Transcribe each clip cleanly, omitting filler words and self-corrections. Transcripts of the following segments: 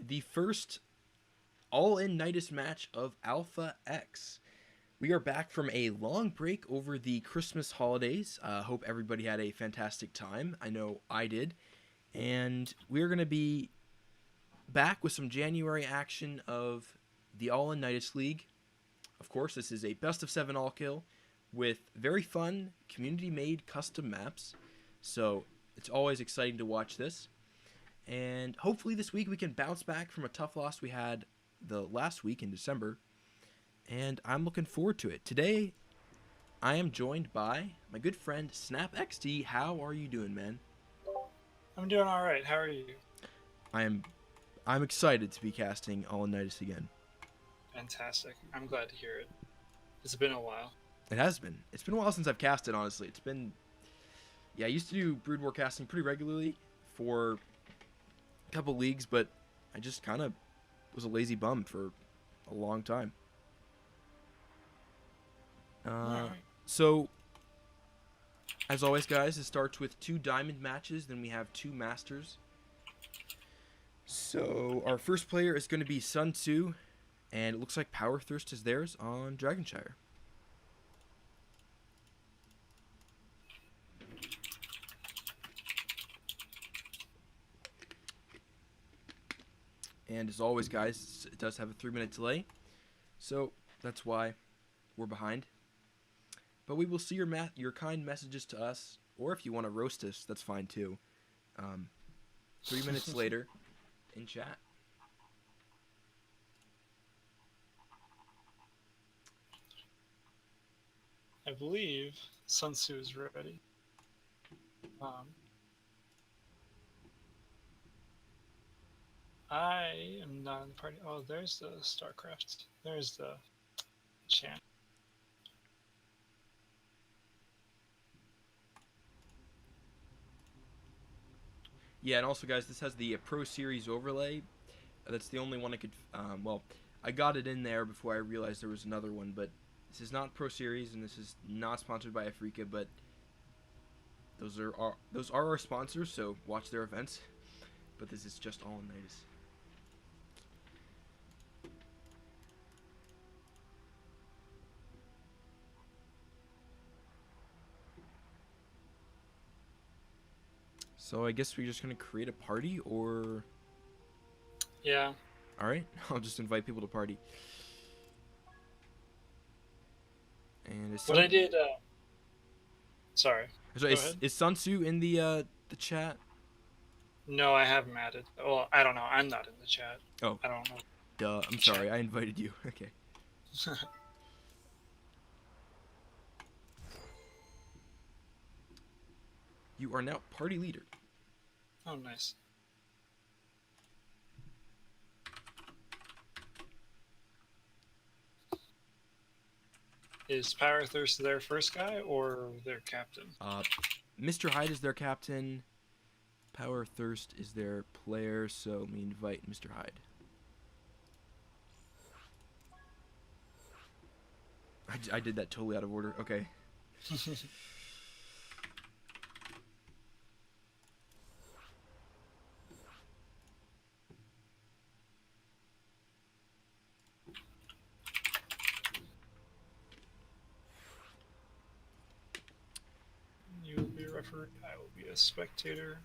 the first all-in Nydus match of AlphaX. We are back from a long break over the Christmas holidays. Hope everybody had a fantastic time. I know I did. And we're going to be back with some January action of the All-in Nydus League. Of course, this is a best of 7 all-kill with very fun, community-made custom maps. So it's always exciting to watch this. And hopefully this week we can bounce back from a tough loss we had the last week in December. And I'm looking forward to it. Today, I am joined by my good friend SnapXD. How are you doing, man? I'm doing all right. How are you? I'm excited to be casting All-in Nydus again. Fantastic. I'm glad to hear it. It's been a while. It has been. It's been a while since I've casted, honestly. It's been... Yeah, I used to do Brood War casting pretty regularly for a couple leagues, but I just kind of was a lazy bum for a long time. Right. So, as always, guys, it starts with 2 diamond matches, then we have 2 masters. So, our first player is going to be Sun Tzu, and it looks like Power Thirst is theirs on Dragonshire. And as always, guys, it does have a 3-minute delay, so that's why we're behind. But we will see your kind messages to us, or if you want to roast us, that's fine too. 3 minutes later in chat. I believe Sun Tzu is ready. I am not in the party. Oh, there's the StarCraft. There's the chant. Yeah, and also, guys, this has the Pro Series overlay. That's the only one I could... well, I got it in there before I realized there was another one, but this is not Pro Series, and this is not sponsored by Africa, but those are our sponsors, so watch their events. But this is just All-in Nydus. So I guess we're just going to create a party, or... Yeah. Alright, I'll just invite people to party. And What I did... Sorry. So Go ahead. is Sun Tzu in the chat? No, I haven't added. Well, I don't know. I'm not in the chat. Oh. I don't know. Duh, I'm sorry. I invited you. Okay. You are now party leader. Oh, nice. Is Power Thirst their first guy or their captain? Mr. Hyde is their captain. Power Thirst is their player, so let me invite Mr. Hyde. I did that totally out of order. Okay. You will be a referee. I will be a spectator.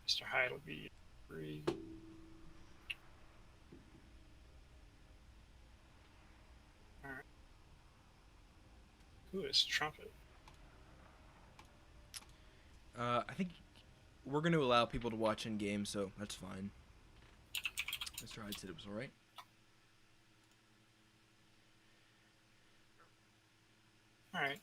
Mr. Hyde will be a referee. Alright. Who is Trumpet? I think we're going to allow people to watch in game, so that's fine. Mr. Hyde said it was alright. Alright.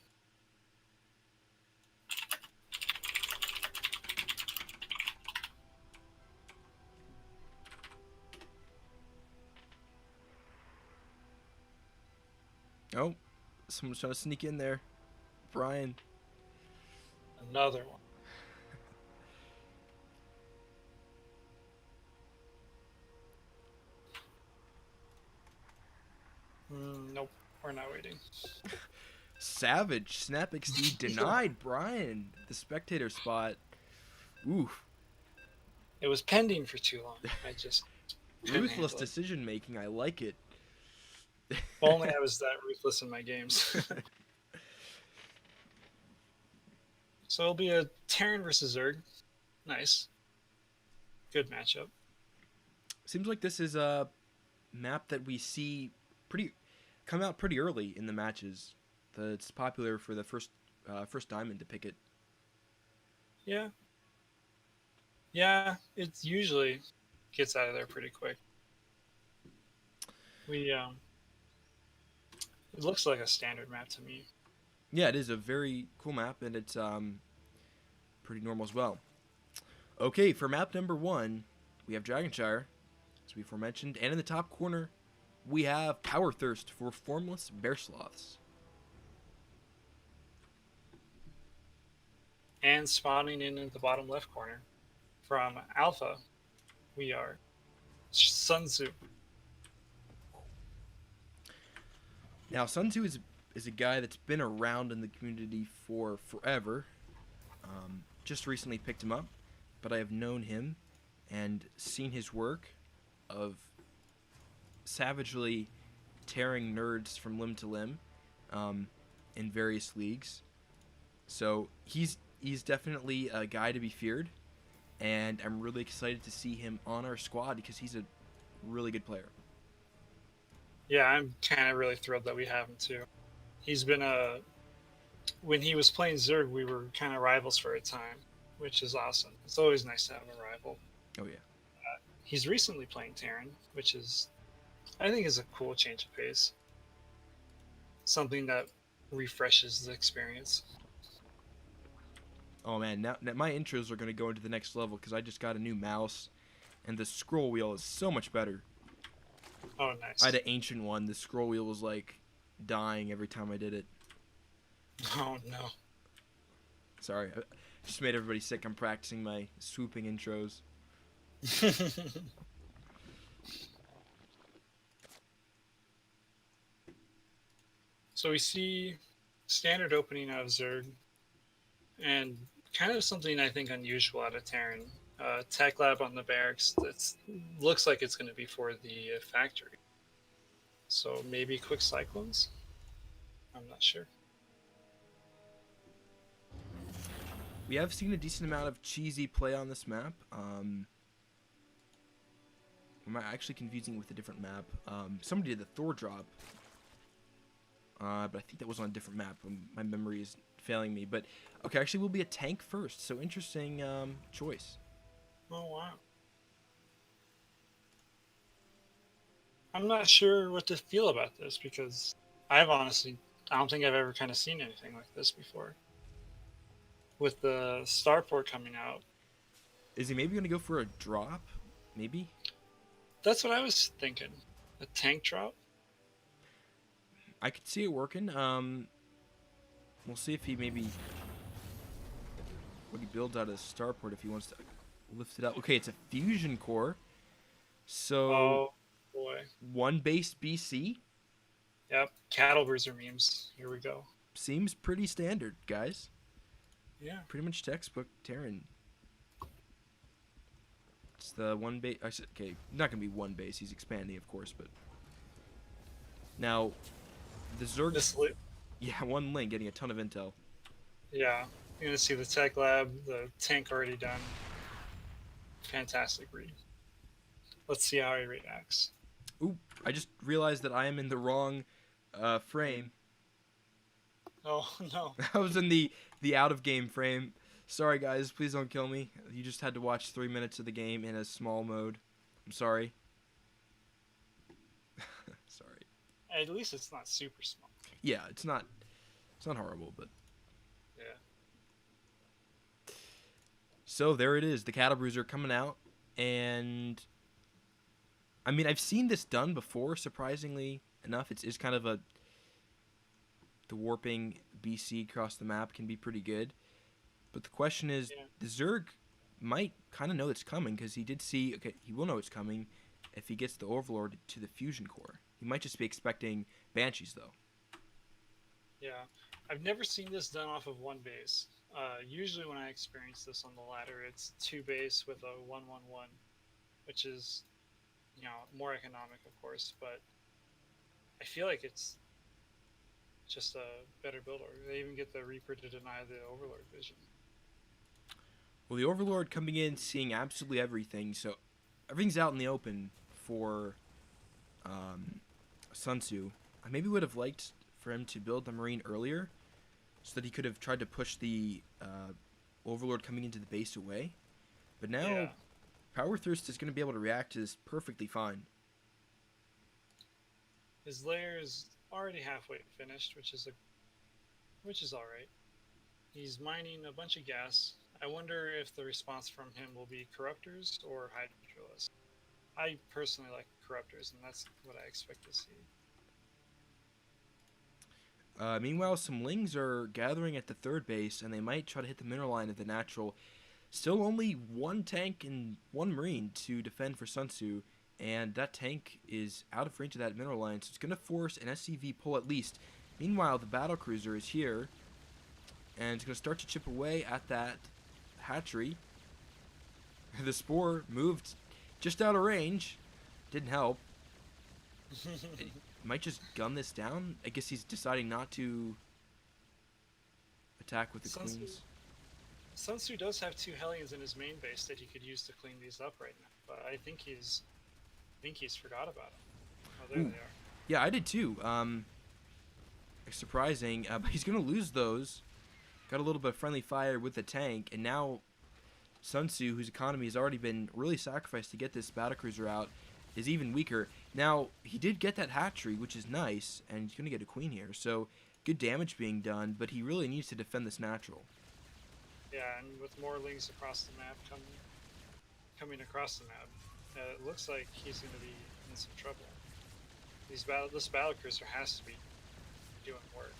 Oh, someone's trying to sneak in there. Brian. Another one. Nope, we're not waiting. Savage. SnapXD denied Brian the spectator spot. Oof. It was pending for too long. I just Couldn't Ruthless handle it. decision making. I like it. If only I was that ruthless in my games. So it'll be a Terran versus Zerg. Nice. Good matchup. Seems like this is a map that we see pretty come out pretty early in the matches. It's popular for the first diamond to pick it. Yeah. Yeah, it usually gets out of there pretty quick. We it looks like a standard map to me. Yeah, it is a very cool map, and it's pretty normal as well. Okay, for map number 1, we have Dragonshire, as we aforementioned, and in the top corner, we have Power Thirst for Formless Bear Sloths. And spawning in the bottom left corner from Alpha, we are Sun Tzu. Now, Sun Tzu is a guy that's been around in the community for forever. Just recently picked him up, but I have known him and seen his work of savagely tearing nerds from limb to limb in various leagues. So he's definitely a guy to be feared, and I'm really excited to see him on our squad because he's a really good player. Yeah, I'm kind of really thrilled that we have him too. He's been a when he was playing Zerg, we were kind of rivals for a time, which is awesome. It's always nice to have a rival. Oh yeah. He's recently playing Terran, which is I think is a cool change of pace. Something that refreshes the experience. Oh man, now my intros are gonna go into the next level because I just got a new mouse, and the scroll wheel is so much better. Oh, I had nice. an ancient one. The scroll wheel was like dying every time I did it. Oh no. Sorry, I just made everybody sick. I'm practicing my swooping intros. So we see standard opening out of Zerg, and kind of something I think unusual out of Terran. Tech lab on the barracks. That looks like it's going to be for the factory. So maybe quick cyclones. I'm not sure. We have seen a decent amount of cheesy play on this map. Am I actually confusing it with a different map? Somebody did the Thor drop, but I think that was on a different map. My memory is failing me. But okay, actually, we'll be a tank first. So interesting choice. Oh wow. I'm not sure what to feel about this because I don't think I've ever kind of seen anything like this before. With the starport coming out, Is he maybe going to go for a drop? Maybe. that's what I was thinking. A tank drop. I could see it working. We'll see if he maybe what he builds out of the starport if he wants to lift it up. Okay, it's a fusion core. So Oh boy. one base BC Yep. Cattle bruiser memes. Here we go. seems pretty standard, guys. Yeah. Pretty much textbook Terran. It's the one base. Okay, not gonna be one base. He's expanding, of course, but now the Zerg. This Yeah, one link getting a ton of intel. Yeah. You're gonna see the tech lab, the tank already done. Fantastic read. Let's see how he reacts. Ooh, I just realized that I am in the wrong frame. Oh no. I was in the out of game frame. Sorry guys, please don't kill me. You just had to watch 3 minutes of the game in a small mode. I'm sorry. Sorry. At least it's not super small. Yeah, it's not horrible, but Yeah. so there it is, the Cattle Bruiser coming out, and I mean I've seen this done before. Surprisingly enough, it's kind of the warping BC across the map can be pretty good. But the question is, Yeah. the Zerg might kind of know it's coming because he did see. Okay, he will know it's coming if he gets the Overlord to the fusion core. He might just be expecting Banshees though. Yeah. I've never seen this done off of one base. Usually when I experience this on the ladder, it's two base with a 1-1-1, which is, more economic, of course, but I feel like it's just a better build order. They even get the Reaper to deny the Overlord vision. Well, the Overlord coming in, seeing absolutely everything, so everything's out in the open for Sun Tzu. I maybe would have liked for him to build the Marine earlier, so that he could have tried to push the Overlord coming into the base away. But now, Yeah. Power Thirst is going to be able to react to this perfectly fine. His lair is already halfway finished, which is all right. He's mining a bunch of gas. I wonder if the response from him will be Corruptors or Hydralisks. I personally like Corruptors, and that's what I expect to see. Meanwhile, some Lings are gathering at the third base, and they might try to hit the mineral line of the natural. Still only one tank and one Marine to defend for Sun Tzu, and that tank is out of range of that mineral line, so it's going to force an SCV pull at least. Meanwhile, the battlecruiser is here, and it's going to start to chip away at that hatchery. The Spore moved just out of range. Didn't help. It might just gun this down. I guess he's deciding not to attack with the queens. Sun Tzu does have 2 Hellions in his main base that he could use to clean these up right now, but I think he's forgot about them. Oh, there they are. Yeah, I did too. Surprising, but he's gonna lose those. Got a little bit of friendly fire with the tank, and now Sun Tzu, whose economy has already been really sacrificed to get this battlecruiser out, is even weaker. Now, he did get that hatchery, which is nice, and he's going to get a queen here. So, good damage being done, but he really needs to defend this natural. Yeah, and with more Lings across the map coming across the map, it looks like he's going to be in some trouble. This battlecruiser has to be doing work.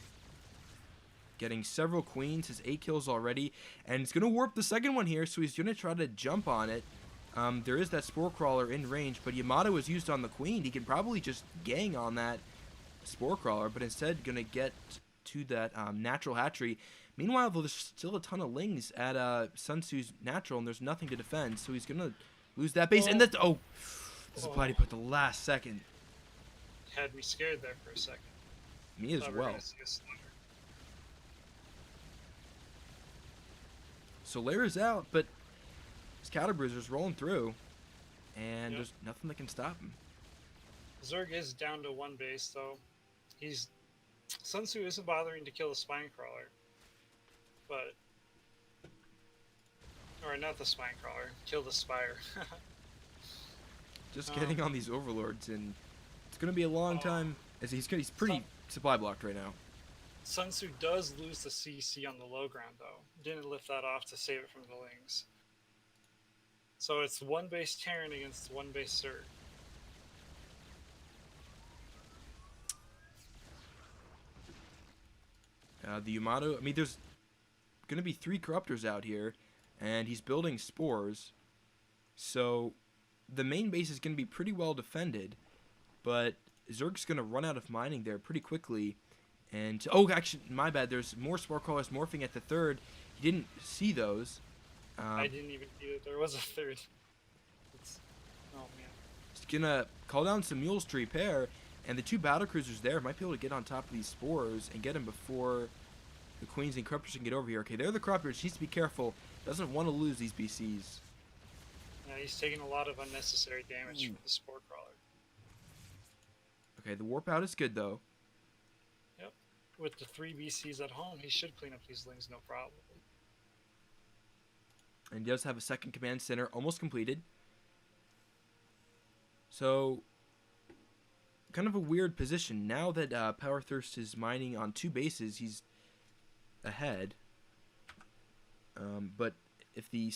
Getting several queens, his 8 kills already, and it's going to warp the second one here, so he's going to try to jump on it. There is that Spore Crawler in range, but Yamato is used on the queen. He can probably just gang on that Spore Crawler, but instead going to get to that natural hatchery. Meanwhile, there's still a ton of Lings at Sun Tzu's natural, and there's nothing to defend, so he's going to lose that base. And that's... Oh! This is why he put the last second. Had me scared there for a second. Me as well. So Lair's out, but his Cattlebruiser's rolling through, and there's nothing that can stop him. Zerg is down to 1 base, though. Sun Tzu isn't bothering to kill the Spine Crawler, but... Or not the Spine Crawler, kill the Spire. Just getting on these Overlords, and it's going to be a long time, as he's pretty supply blocked right now. Sun Tzu does lose the CC on the low ground, though. Didn't lift that off to save it from the Lings. So it's 1 base Terran against 1 base Zerg. The Yamato, I mean, there's going to be 3 Corruptors out here, and he's building Spores. So the main base is going to be pretty well defended, but Zerg's going to run out of mining there pretty quickly. And, oh, actually, my bad, there's more Spore Crawlers morphing at the third. He didn't see those. I didn't even see that there was a third. Oh, man. He's going to call down some mules to repair, and the 2 battlecruisers there might be able to get on top of these Spores and get them before the Queens and Corruptors can get over here. Okay, they're the Corruptors. He needs to be careful. Doesn't want to lose these BCs. Yeah, he's taking a lot of unnecessary damage from the Spore Crawler. Okay, the warp out is good, though. Yep. With the 3 BCs at home, he should clean up these Lings no problem. And he does have a second command center almost completed. So, kind of a weird position. Now that Power Thirst is mining on 2 bases, he's ahead. But if the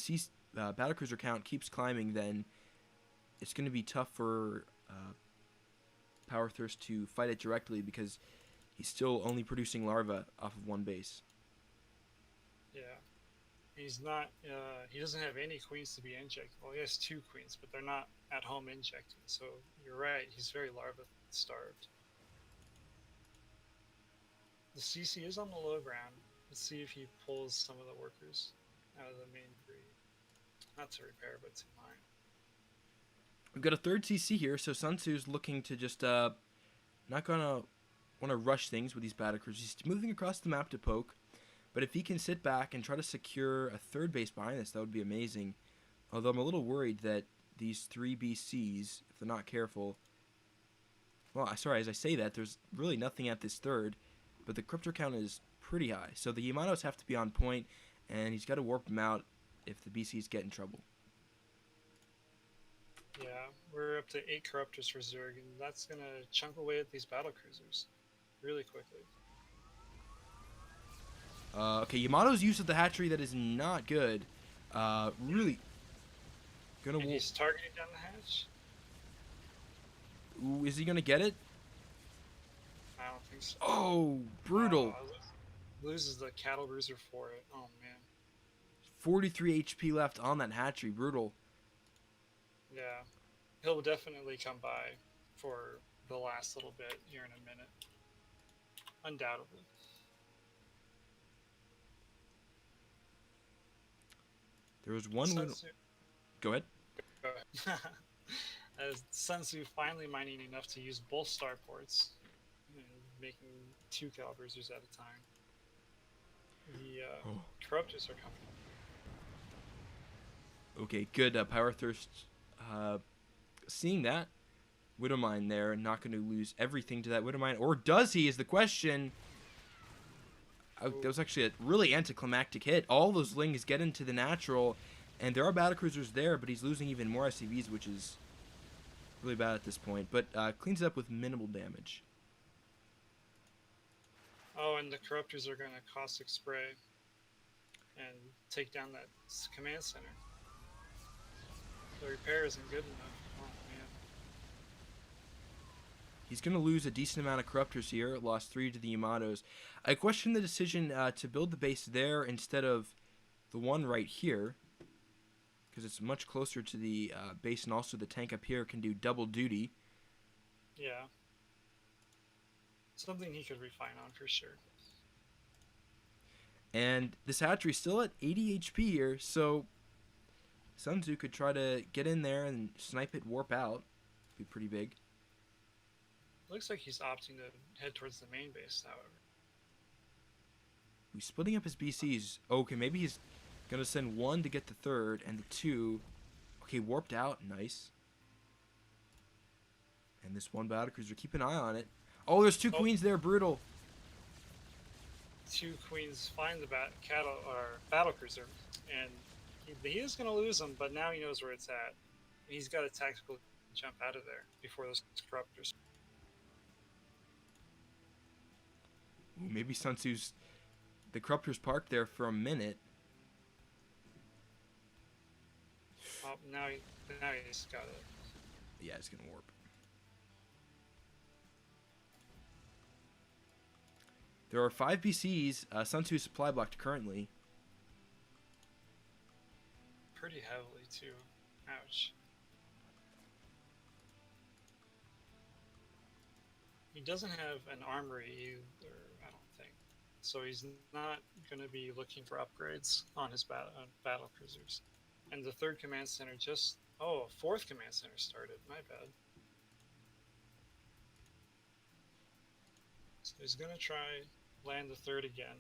battlecruiser count keeps climbing, then it's going to be tough for Power Thirst to fight it directly because he's still only producing larvae off of 1 base. Yeah. He's not, he doesn't have any queens to be injected. Well, he has 2 queens, but they're not at home injected. So you're right, he's very larva starved. The CC is on the low ground. Let's see if he pulls some of the workers out of the main breed. Not to repair, but to mine. We've got a third CC here, so Sun Tzu's looking to just not gonna want to rush things with these battle cruisers. He's moving across the map to poke, but if he can sit back and try to secure a third base behind this, that would be amazing. Although I'm a little worried that these 3 BCs, if they're not careful... Well, sorry, as I say that, there's really nothing at this third, but the crypto count is pretty high. So the Yamatos have to be on point, and he's got to warp them out if the BCs get in trouble. Yeah, we're up to 8 corruptors for Zerg, and that's gonna chunk away at these battle cruisers really quickly. Okay, Yamato's use of the hatchery, that is not good. Really gonna... And he's targeting down the hatch? Ooh, is he gonna get it? I don't think so. Oh, brutal. Loses the cattle bruiser for it. Oh, man. 43 HP left on that hatchery. Brutal. Yeah. He'll definitely come by for the last little bit here in a minute. Undoubtedly. There was one... Go ahead. Go ahead. As Sun Tzu finally mining enough to use both starports, and making 2 cattle bruisers at a time. The corruptors are coming. Okay, good. Power Thirst. Seeing that, Widowmine there, not going to lose everything to that Widowmine. Or does he, is the question. That was actually a really anticlimactic hit. All those lings get into the natural, and there are battlecruisers there, but he's losing even more SCVs, which is really bad at this point. But cleans it up with minimal damage. Oh, and the corruptors are going to caustic spray and take down that command center. The repair isn't good enough. Oh, man. He's going to lose a decent amount of corruptors here. Lost 3 to the Yamatos. I question the decision to build the base there instead of the one right here, because it's much closer to the base, and also the tank up here can do double duty. Yeah. Something he could refine on for sure. And this hatchery still at 80 HP here, so Sun Tzu could try to get in there and snipe it, warp out. Be pretty big. Looks like he's opting to head towards the main base, however. He's splitting up his BCs. Okay, maybe he's going to send 1 to get the 3rd, and the 2... Okay, warped out. Nice. And this 1 battlecruiser, keep an eye on it. Oh, there's 2 queens there. Brutal. 2 queens find the battlecruiser, and he is going to lose them, but now he knows where it's at. He's got a tactical jump out of there before those corruptors. Ooh, maybe Sun Tzu's... The corruptors parked there for a minute. Oh, now he's got it. Yeah, it's going to warp. There are 5 BCs. Sun Tzu is supply blocked currently. Pretty heavily, too. Ouch. He doesn't have an armory either, I don't think. So he's not going to be looking for upgrades on his battle cruisers. And the 3rd command center just... Oh, a 4th command center started. My bad. So he's going to try land the 3rd again.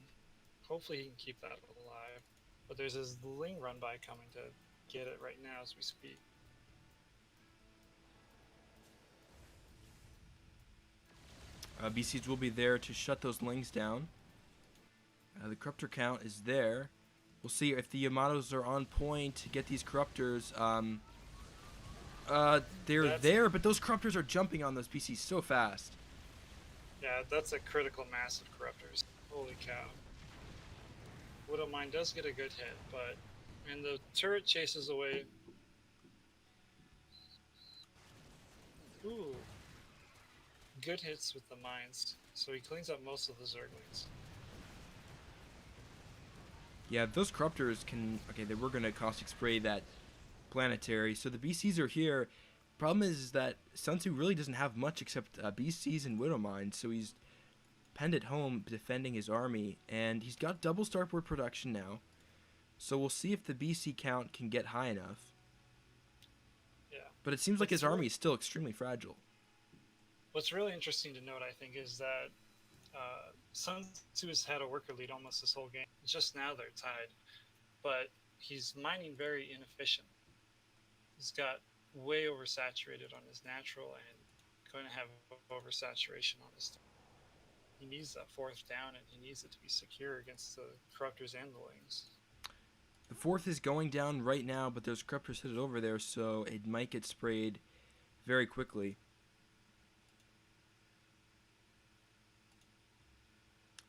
Hopefully he can keep that alive. But there's this Ling run by coming to get it right now as we speak. BCs will be there to shut those lings down. The corruptor count is there. We'll see if the Yamatos are on point to get these corruptors. They're there, but those corruptors are jumping on those BCs so fast. Yeah, that's a critical mass of corruptors. Holy cow. Widowmine does get a good hit, but... And the turret chases away. Ooh. Good hits with the mines. So he cleans up most of the Zerglings. Yeah, those corruptors can... Okay, they were going to caustic spray that planetary. So the BCs are here. Problem is that Sun Tzu really doesn't have much except BCs and Widowmine. So he's penned at home defending his army. And he's got double starport production now. So we'll see if the BC count can get high enough. Yeah. But it seems like his What's army re- is still extremely fragile. what's really interesting to note, I think, is that Sun Tzu has had a worker lead almost this whole game. Just now they're tied, but he's mining very inefficient. He's got way oversaturated on his natural and going to have oversaturation on his. He needs that fourth down, and he needs it to be secure against the corruptors and the lings. The fourth is going down right now, but there's corruptors headed over there, so it might get sprayed very quickly.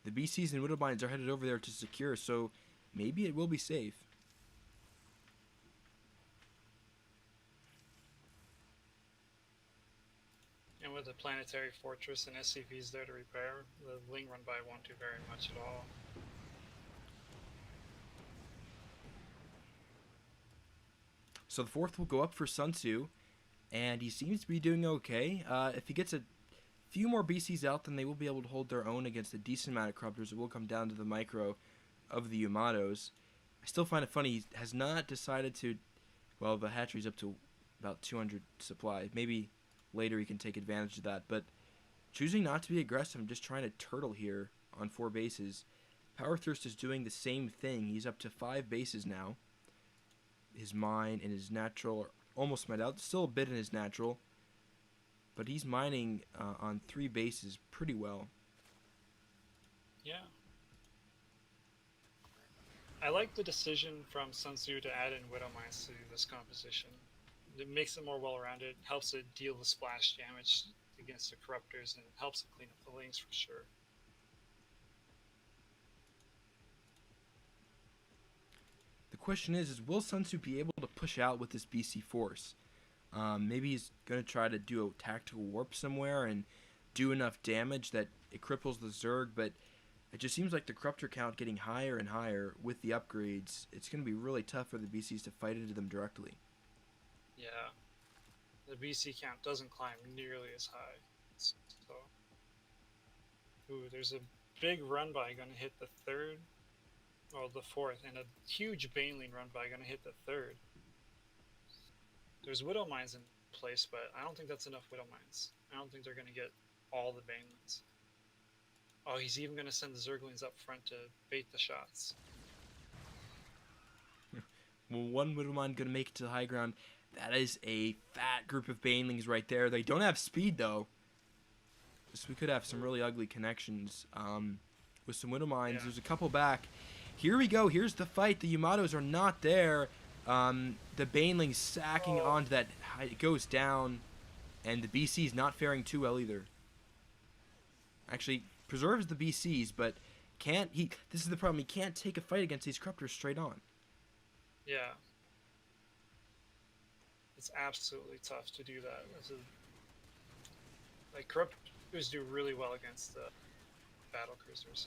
The BCs and Widowmines are headed over there to secure, so maybe it will be safe. And with the planetary fortress and SCVs there to repair, the Ling run by won't do very much at all. So the fourth will go up for Sun Tzu, and he seems to be doing okay. If he gets a few more BCs out, then they will be able to hold their own against a decent amount of corruptors. It will come down to the micro of the Yamatos. I still find it funny he has not decided to. Well, the hatchery's up to about 200 supply. Maybe later he can take advantage of that, but choosing not to be aggressive and just trying to turtle here on 4 bases. Power Thirst is doing the same thing. He's up to 5 bases now. His mine and his natural are almost mined out. Still a bit in his natural, but he's mining on 3 bases pretty well. Yeah. I like the decision from Sun Tzu to add in Widow Mines to this composition. It makes it more well-rounded, helps it deal the splash damage against the corruptors, and helps it clean up the lings for sure. The question is will Sun Tzu be able to push out with this BC force? Maybe he's going to try to do a tactical warp somewhere and do enough damage that it cripples the Zerg, but it just seems like the corruptor count getting higher and higher with the upgrades. It's going to be really tough for the BCs to fight into them directly. Yeah. The BC count doesn't climb nearly as high. So, ooh, there's a big run by going to hit the third, or the fourth, and a huge Baneling run by going to hit the third. There's Widow Mines in place, but I don't think that's enough Widow Mines. I don't think they're going to get all the Banelings. Oh, he's even going to send the Zerglings up front to bait the shots. Well, one Widowmine going to make it to the high ground. That is a fat group of Banelings right there. They don't have speed, though. So we could have some really ugly connections with some Widowmines. Yeah. There's a couple back. Here we go. Here's the fight. The Yamatos are not there. The Banelings sacking onto that. It goes down. And the BC's not faring too well either. Actually, preserves the BCs, but can't. This is the problem. He can't take a fight against these corruptors straight on. Yeah. It's absolutely tough to do that. Like, corruptors do really well against the battle cruisers.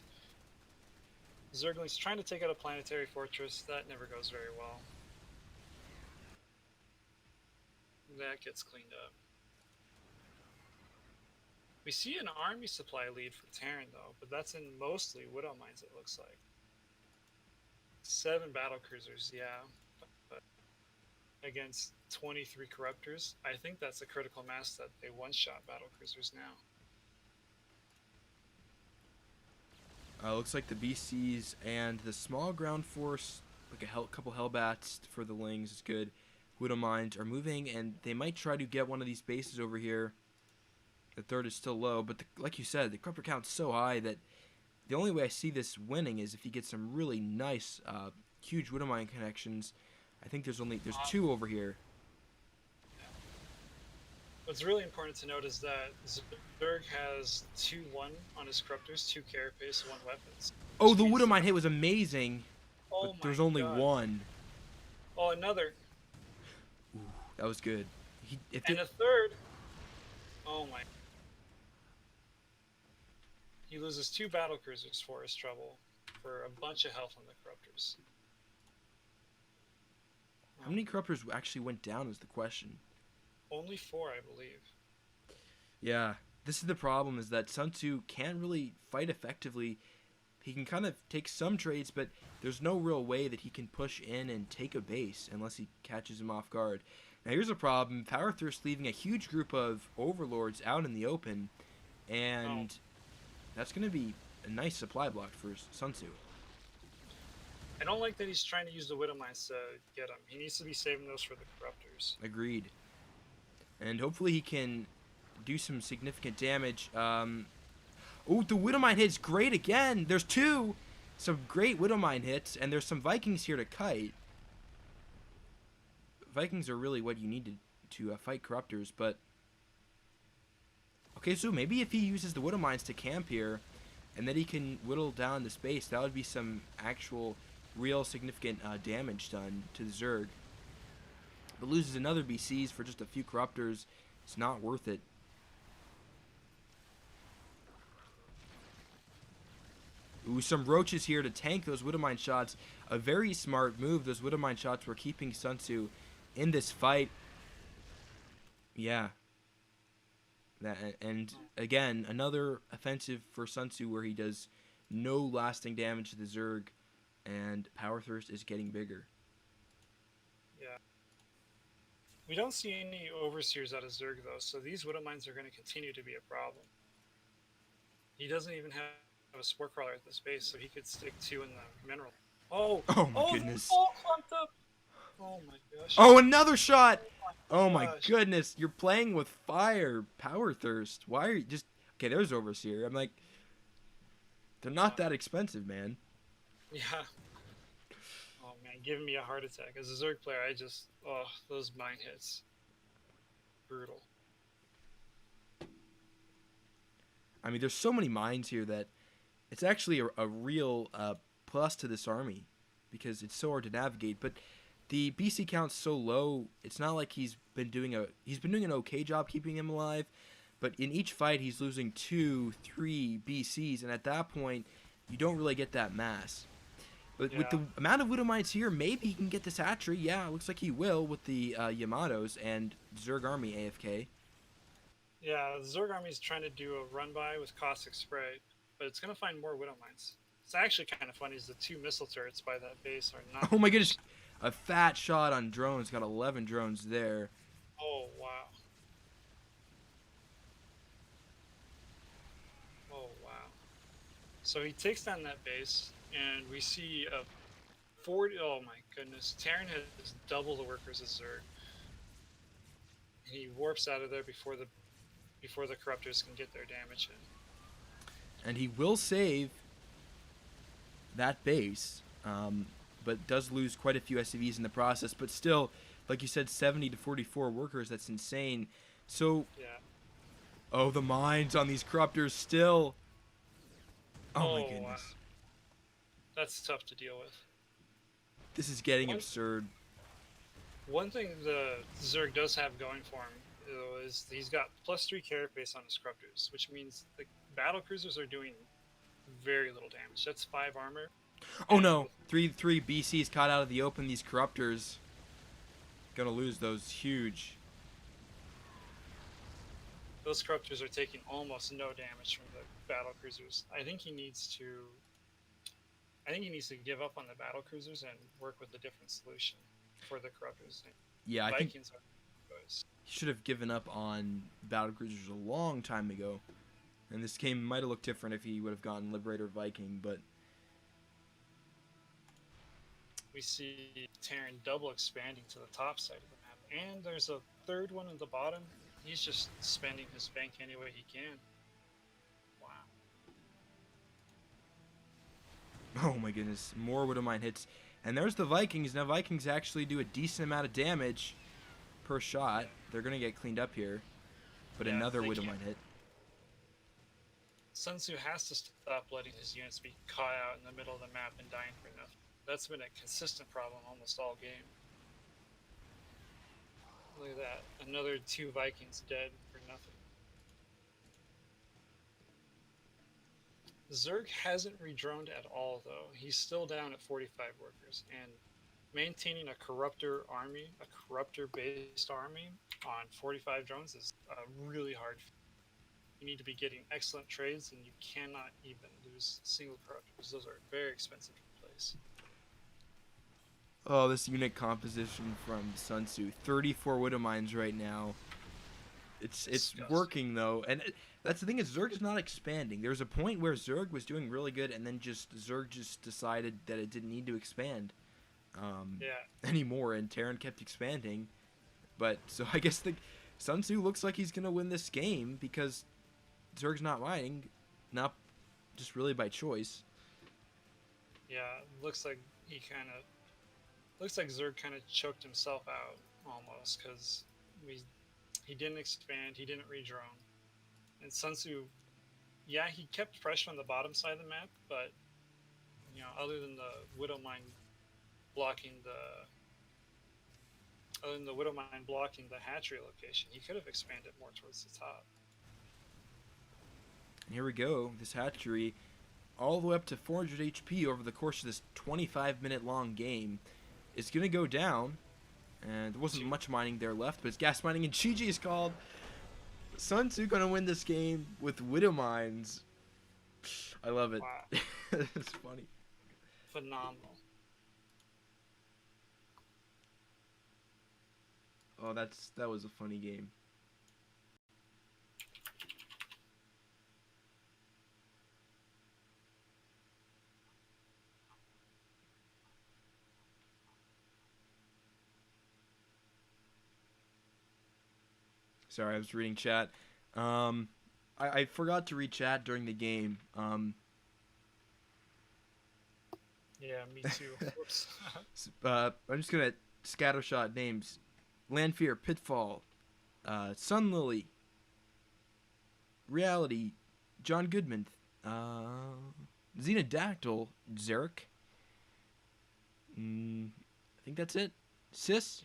Zerglings trying to take out a planetary fortress, that never goes very well. That gets cleaned up. We see an army supply lead for Terran, though, but that's in mostly Widow Mines, it looks like. 7 battle cruisers, yeah. But against 23 corruptors, I think that's a critical mass that they one-shot battle cruisers now. Looks like the BCs and the small ground force, like a couple Hellbats for the Lings is good. Widow Mines are moving, and they might try to get one of these bases over here. The third is still low, but like you said, the corruptor count's so high that the only way I see this winning is if you get some really nice, huge Widow Mine connections. I think there's 2 over here. What's really important to note is that Zerg has 2-1 on his corruptors, 2 carapace, 1 weapons. Oh, the Widow Mine hit was amazing, oh but there's only God. 1. Oh, another. Ooh, that was good. And a third. Oh my. He loses 2 battle cruisers for his trouble, for a bunch of health on the corruptors. How many corruptors actually went down is the question. Only 4, I believe. Yeah, this is the problem, is that Sun Tzu can't really fight effectively. He can kind of take some trades, but there's no real way that he can push in and take a base unless he catches him off guard. Now here's a problem. Power Thirst leaving a huge group of overlords out in the open, Oh, and that's going to be a nice supply block for Sun Tzu. I don't like that he's trying to use the Widow Mines to get him. He needs to be saving those for the Corruptors. Agreed. And hopefully he can do some significant damage. Oh, the Widowmine hit's great again. There's two. Some great Widowmine hits, and there's some Vikings here to kite. Vikings are really what you need to fight Corruptors, but... Okay, so maybe if he uses the Widowmines to camp here, and then he can whittle down the space, that would be some actual, real significant damage done to the Zerg. But loses another BCs for just a few Corruptors. It's not worth it. Ooh, some Roaches here to tank those Widowmine shots. A very smart move. Those Widowmine shots were keeping Sun Tzu in this fight. Yeah. And again, another offensive for Sun Tzu where he does no lasting damage to the Zerg. And Power Thirst is getting bigger. Yeah. We don't see any Overseers out of Zerg, though, so these Widow Mines are going to continue to be a problem. He doesn't even have a Spore Crawler at this base, so he could stick two in the mineral. Oh! Oh my goodness. All clumped up! Oh my gosh. Oh, another shot! Oh my gosh. goodness. You're playing with fire, Power Thirst. Why are you just... Okay, there's Overseer. I'm like... They're not that expensive, man. Yeah. Oh man, giving me a heart attack. As a Zerg player, I just... Oh, those mine hits. Brutal. I mean, there's so many mines here that it's actually a real plus to this army because it's so hard to navigate. But the BC count's so low, it's not like he's been doing an okay job keeping him alive. But in each fight, he's losing 2, 3 BCs, and at that point, you don't really get that mass. But with the amount of Widow Mines here, maybe he can get this hatchery. Yeah, it looks like he will with the Yamatos and Zerg Army AFK. Yeah, the Zerg Army is trying to do a run-by with Caustic Spray, but it's going to find more Widow Mines. It's actually kind of funny is the 2 missile turrets by that base are not... Oh my goodness. A fat shot on drones. Got 11 drones there. Oh, wow. Oh, wow. So he takes down that base, and we see a 40... Oh my goodness. Terran has double the workers as Zerg. He warps out of there before the Corruptors can get their damage in. And he will save that base, but does lose quite a few SCVs in the process. But still, like you said, 70 to 44 workers. That's insane. So, yeah. Oh, the mines on these Corruptors still. Oh my goodness. Wow. That's tough to deal with. This is getting absurd. One thing the Zerg does have going for him is he's got +3 carry pace on his Corruptors, which means the battle cruisers are doing very little damage. That's 5 armor. Oh no, 3 BCs caught out of the open. These Corruptors gonna lose those huge. Those Corruptors are taking almost no damage from the battle cruisers. I think he needs to give up on the battle cruisers and work with a different solution for the Corruptors. Yeah, I think Vikings are boys. He should have given up on battle cruisers a long time ago. And this game might have looked different if he would have gone Liberator Viking, but... We see Terran double expanding to the top side of the map. And there's a third one at the bottom. He's just spending his bank any way he can. Wow. Oh my goodness, more Widowmine hits. And there's the Vikings. Now Vikings actually do a decent amount of damage per shot. They're going to get cleaned up here. But another Widowmine hit. Sun Tzu has to stop letting his units be caught out in the middle of the map and dying for nothing. That's been a consistent problem almost all game. Look at that. Another 2 Vikings dead for nothing. Zerg hasn't redroned at all, though. He's still down at 45 workers, and maintaining a Corruptor army, a Corruptor-based army on 45 drones is really hard. You need to be getting excellent trades, and you cannot even lose single Corruptors. Those are very expensive to replace. Oh, this unit composition from Sun Tzu. 34 Widow Mines right now. It's Disgusting. working though, and that's the thing is Zerg is not expanding. There was a point where Zerg was doing really good, and then just Zerg just decided that it didn't need to expand Yeah. anymore, and Terran kept expanding. But so I guess the Sun Tzu looks like he's gonna win this game because Zerg's not mining, not just really by choice. Yeah. Looks like Zerg kind of choked himself out almost because we he didn't expand, he didn't redrone, and Sun Tzu, yeah, he kept pressure on the bottom side of the map, but other than the Widow Mine blocking the hatchery location, he could have expanded more towards the top. And here we go, this hatchery, all the way up to 400 HP over the course of this 25-minute long game, is gonna go down. And there wasn't much mining there left, but it's gas mining, and GG is called. Sun Tzu gonna win this game with Widow Mines. I love it. Wow. It's funny. Phenomenal. Oh, that was a funny game. Sorry, I was reading chat. I forgot to read chat during the game. Yeah, me too. Whoops. I'm just gonna scattershot names: Landfear, Pitfall, Sun Lily, Reality, John Goodman, Xenodactyl, Zerk. I think that's it. Sis.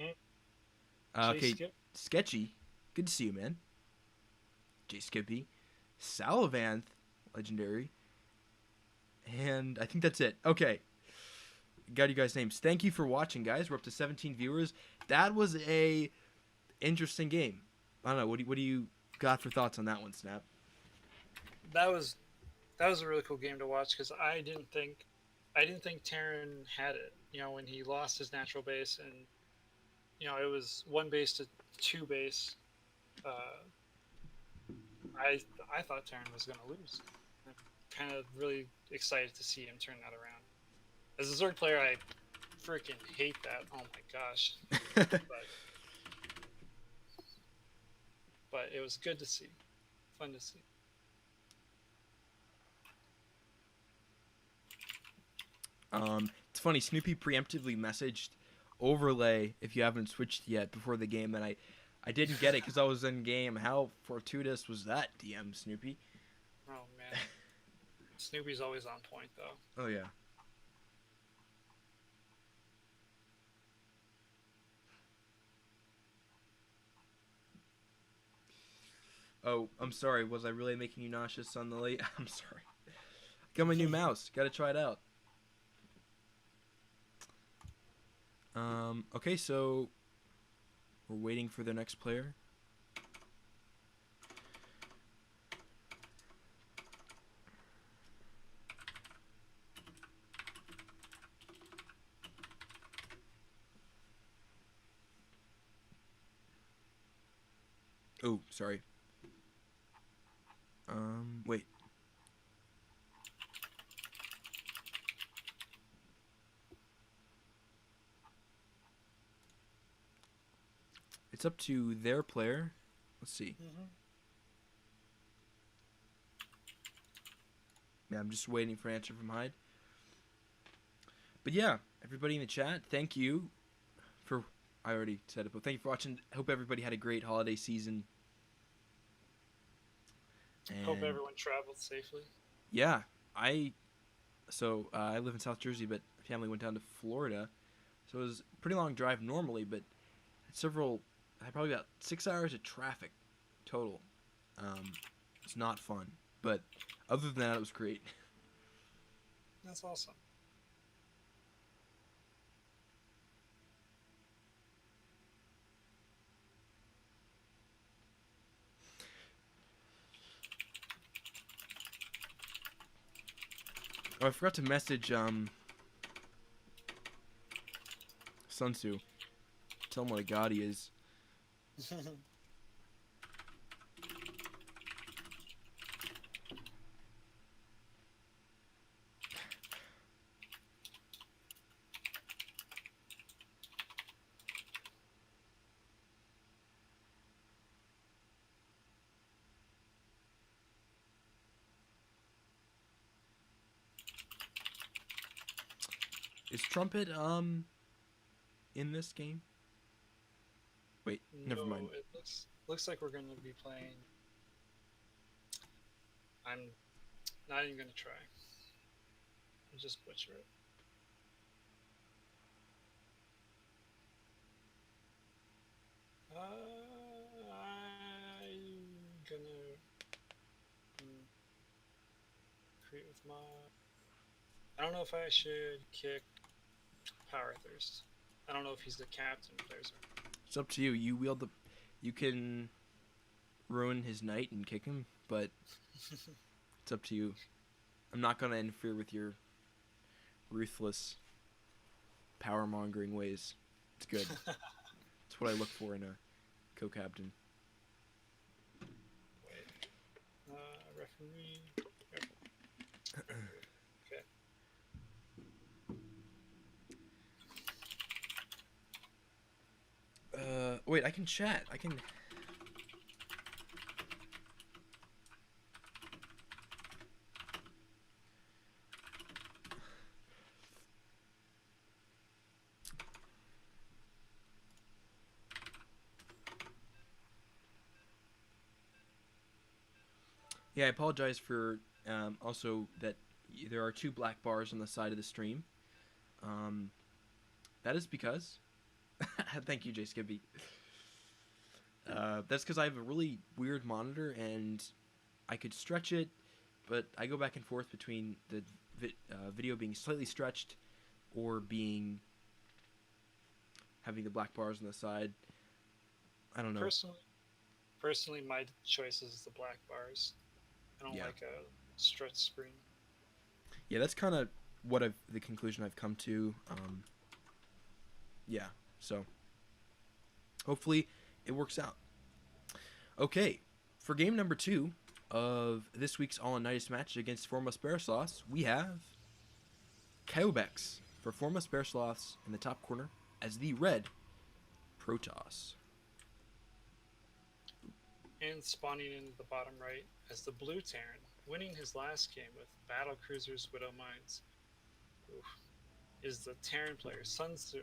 Okay, Skip. Sketchy. Good to see you, man. J Skippy, Salavanth, legendary, and I think that's it. Okay, got you guys' names. Thank you for watching, guys. We're up to 17 viewers. That was a interesting game. I don't know. What do you got for thoughts on that one, Snap? That was a really cool game to watch because I didn't think Terran had it. When he lost his natural base and it was 1 base to 2 base. I thought Terran was going to lose. I'm kind of really excited to see him turn that around. As a Zerg player, I freaking hate that. Oh my gosh. But it was good to see. Fun to see. It's funny. Snoopy preemptively messaged overlay if you haven't switched yet before the game, and I didn't get it because I was in game. How fortuitous was that, DM Snoopy? Oh man, Snoopy's always on point though. Oh yeah. Oh, I'm sorry. Was I really making you nauseous on the late? I'm sorry. Got my new mouse. Got to try it out. Okay, so we're waiting for the next player. Oh, sorry. Wait. It's up to their player. Let's see. Yeah, I'm just waiting for an answer from Hyde. But yeah, everybody in the chat, thank you for... I already said it, but thank you for watching. Hope everybody had a great holiday season. And hope everyone traveled safely. Yeah, I live in South Jersey, but family went down to Florida. So it was a pretty long drive normally, but I had probably about 6 hours of traffic total. It's not fun, but other than that, it was great. That's awesome. Oh, I forgot to message Sun Tzu. Tell him what a god he is. Is Trumpet in this game? Wait, never No, mind. it looks like we're gonna be playing. I'm not even gonna try. I'll just butcher it. I'm gonna create with my. I don't know if I should kick Power Thirst. I don't know if he's the captain players. It's up to you. You wield the. You can ruin his night and kick him, but it's up to you. I'm not gonna interfere with your ruthless power mongering ways. It's good. It's what I look for in a co-captain. Wait. Referee. Okay. Wait, I can chat. I can. Yeah, I apologize for also that there are 2 black bars on the side of the stream. That is because. Thank you, Jay Skibby. That's because I have a really weird monitor and I could stretch it, but I go back and forth between the video being slightly stretched or being having the black bars on the side. I don't know. Personally, my choice is the black bars. I don't like a stretch screen. Yeah, that's kind of what the conclusion I've come to. Yeah, so hopefully it works out. Okay, for game number 2 of this week's All-in-Nydus match against Foremost Bear Sloths, we have Kyobeks for Foremost Bear Sloths in the top corner as the red Protoss. And spawning into the bottom right as the blue Terran, winning his last game with Battle Cruisers Widow Mines. Oof. Is the Terran player Sun Tzu.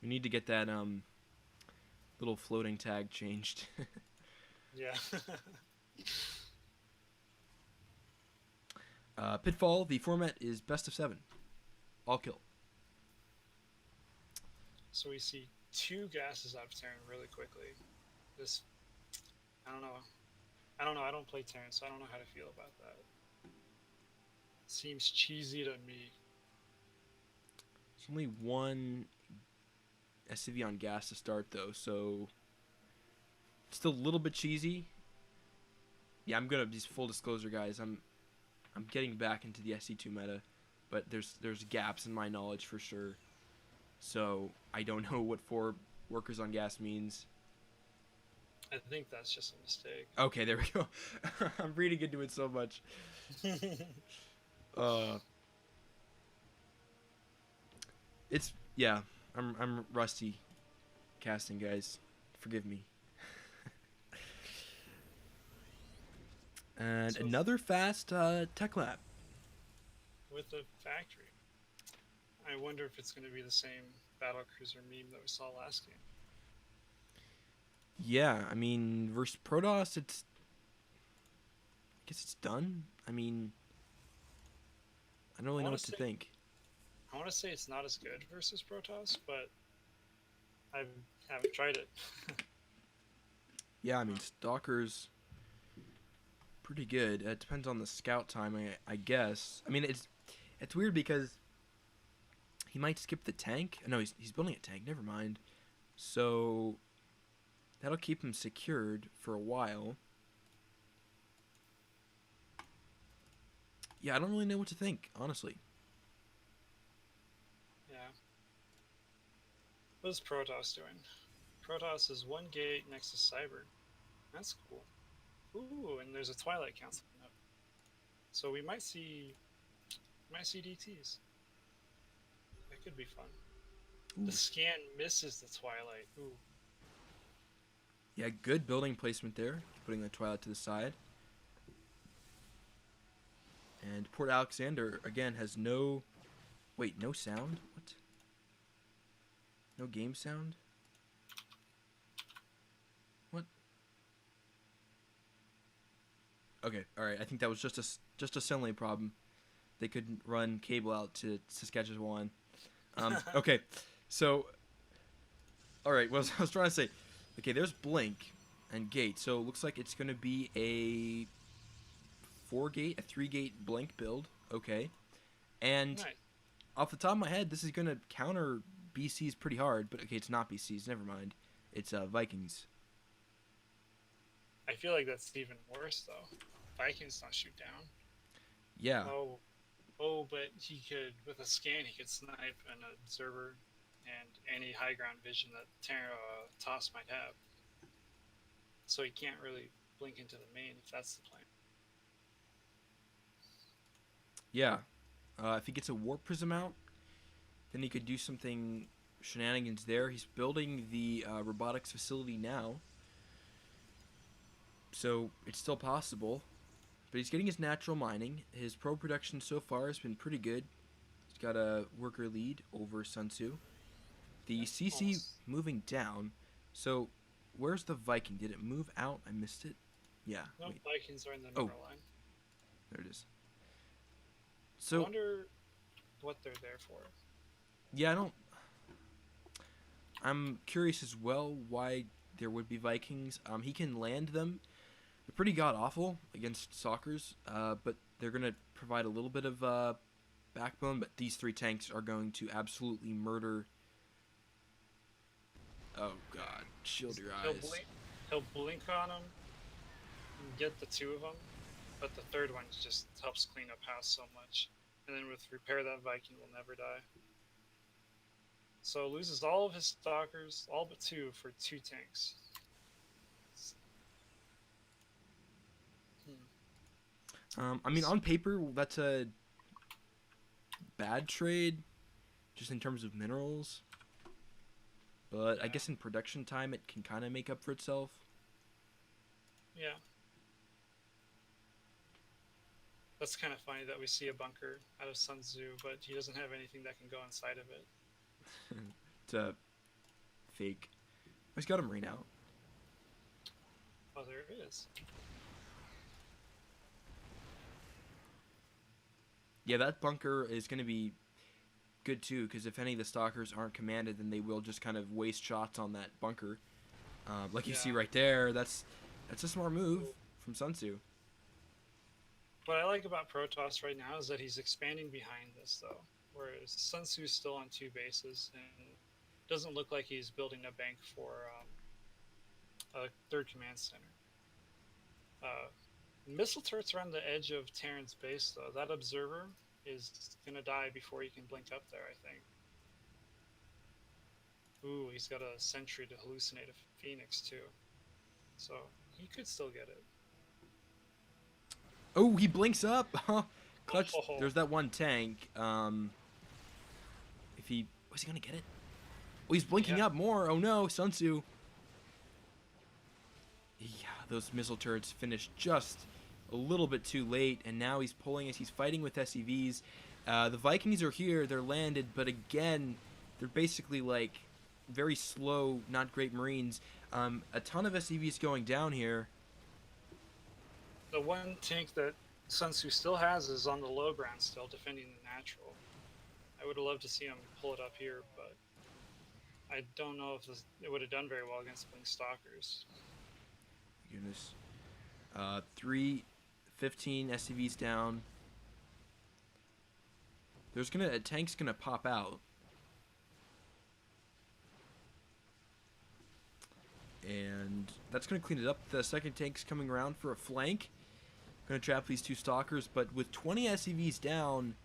We need to get that little floating tag changed. Yeah. Pitfall, the format is best of 7. All kill. So we see 2 gases out of Terran really quickly. This, I don't know. I don't play Terran, so I don't know how to feel about that. Seems cheesy to me. There's only 1 SCV on gas to start, though, so still a little bit cheesy. Yeah, I'm gonna just full disclosure, guys. I'm getting back into the SC2 meta, but there's gaps in my knowledge for sure. So I don't know what 4 workers on gas means. I think that's just a mistake. Okay, there we go. I'm reading into it so much. It's yeah. I'm rusty casting, guys. Forgive me. And so, another fast tech lab. With the factory. I wonder if it's going to be the same battlecruiser meme that we saw last game. Yeah, I mean, versus Protoss, I guess it's done. I mean, I don't really know what to think. I want to say it's not as good versus Protoss, but I haven't tried it. Yeah, I mean, Stalker's pretty good. It depends on the scout time, I guess. I mean, it's weird because he might skip the tank. No, he's building a tank. Never mind. So that'll keep him secured for a while. Yeah, I don't really know what to think, honestly. Yeah. What is Protoss doing? Protoss is one gate next to Cyber. That's cool. Ooh, and there's a Twilight Council coming up. So we might see DTs. That could be fun. The Ooh. scan misses the Twilight. Ooh. Yeah, good building placement there. Putting the Twilight to the side. And Port Alexander, again, has no... Wait, no sound? What? No game sound? What? Okay, alright. I think that was just a Sunley problem. They couldn't run cable out to Saskatchewan. Okay, so... Alright, what I was trying to say... Okay, there's Blink and Gate. So it looks like it's going to be a 4-gate, a 3-gate Blink build. Okay. And Nice. off the top of my head, this is going to counter BC's pretty hard. But okay, it's not BC's. Never mind. It's Vikings. I feel like that's even worse though. Vikings not shoot down. Yeah. Oh, but he could with a scan he could snipe an observer and any high ground vision that Toss might have. So he can't really blink into the main if that's the plan. Yeah. If he gets a Warp Prism out, then he could do something shenanigans there. He's building the robotics facility now. So it's still possible. But he's getting his natural mining. His pro production so far has been pretty good. He's got a worker lead over Sun Tzu. The CC Almost. moving down. So where's the Viking? Did it move out? I missed it. Yeah. Nope, Wait. Vikings are in the Oh. mineral line. There it is. I So wonder what they're there for. yeah, I'm curious as well why there would be Vikings. He can land them. They're pretty god awful against Stalkers, but they're gonna provide a little bit of backbone. But these 3 tanks are going to absolutely murder. Oh god, shield your eyes. He'll blink on them and get the 2 of them, but the 3rd one just helps clean up house so much. And then with repair, that Viking will never die. So loses all of his stalkers, all but 2 for 2 tanks. I mean, on paper, that's a bad trade, just in terms of minerals. But Yeah. I guess in production time, it can kind of make up for itself. Yeah. That's kind of funny that we see a bunker out of Sun Tzu, but he doesn't have anything that can go inside of it. It's a fake. He's got a marine out. Oh, there it is. Yeah, that bunker is going to be good too, because if any of the stalkers aren't commanded, then they will just kind of waste shots on that bunker. Like you see right there, that's a smart move from Sun Tzu. What I like about Protoss right now is that he's expanding behind this, though. Whereas Sun Tzu's still on 2 bases and doesn't look like he's building a bank for a 3rd command center. Missile turrets around the edge of Terran's base, though. That observer is going to die before he can blink up there, I think. Ooh, he's got a sentry to hallucinate a Phoenix, too. So he could still get it. Oh, he blinks up. Clutch. Oh. There's that one tank. If he was he gonna get it? Oh, he's blinking up more. Oh no, Sun Tzu. Yeah, those missile turrets finished just a little bit too late, and now he's pulling as he's fighting with SCVs. The Vikings are here. They're landed, but again, they're basically like very slow, not great Marines. A ton of SCVs going down here. The one tank that Sun Tzu still has is on the low ground still, defending the natural. I would have loved to see him pull it up here, but I don't know if it would have done very well against Blink Stalkers. Goodness. 15 SCVs down. There's a tank's gonna pop out. And that's going to clean it up. The second tank's coming around for a flank. Gonna trap these two stalkers, but with 20 SCVs down,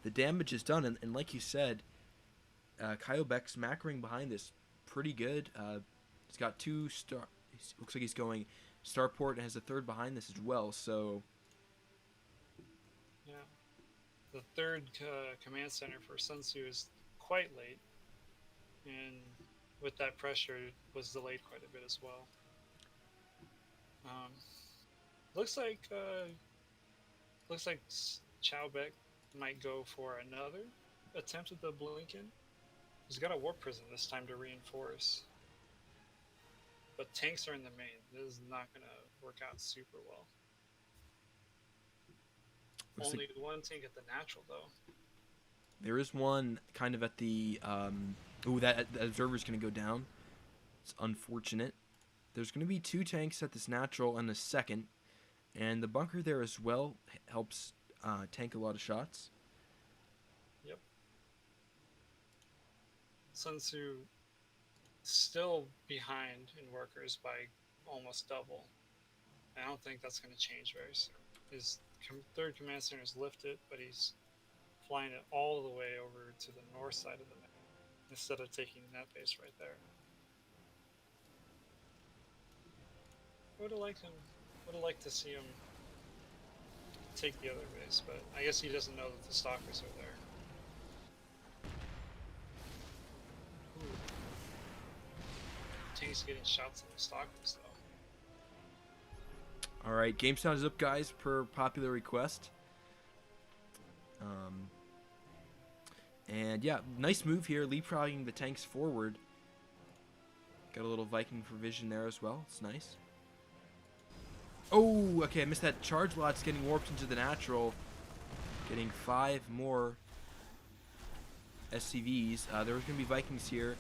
the damage is done. And like you said, Kyobek's macroing behind this pretty good. He's got two star. Looks like he's going starport and has a third behind this as well. So Yeah. The third command center for Sun Tzu is quite late, and with that pressure, was delayed quite a bit as well. Um, looks like Chowbeck might go for another attempt at the Blinken. He's got a Warp Prism this time to reinforce. But tanks are in the main. This is not going to work out super well. Only one tank at the natural, though. There is one kind of at the... that observer's going to go down. It's unfortunate. There's going to be two tanks at this natural and a second. And the bunker there as well helps tank a lot of shots. Yep. Sun Tzu still behind in workers by almost double. I don't think that's going to change very soon. His third command center is lifted, but he's flying it all the way over to the north side of the map instead of taking that base right there. Would have liked to see him take the other base, but I guess he doesn't know that the stalkers are there. Ooh. Tank's getting shots on the stalkers though. All right, game sound is up, guys, per popular request. And yeah, nice move here, leapfrogging the tanks forward. Got a little Viking for vision there as well. It's nice. Oh, okay, I missed that. Charge lot's getting warped into the natural. Getting 5 more SCVs. There's going to be Vikings here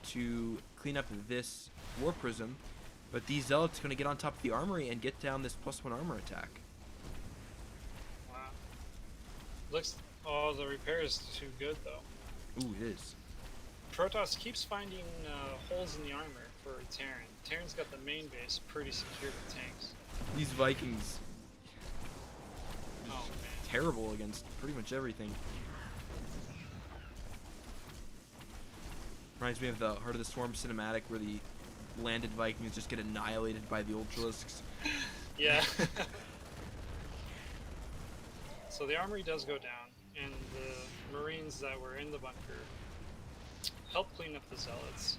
to clean up this Warp Prism. But these Zealots going to get on top of the armory and get down this +1 armor attack. Wow. Oh, the repair is too good, though. Ooh, it is. Protoss keeps finding holes in the armor for Terran. Terran's got the main base pretty secure with tanks. These Vikings, oh, man. terrible against pretty much everything. Reminds me of the Heart of the Swarm cinematic where the landed Vikings just get annihilated by the Ultralisks. Yeah. So the armory does go down, and the Marines that were in the bunker help clean up the Zealots.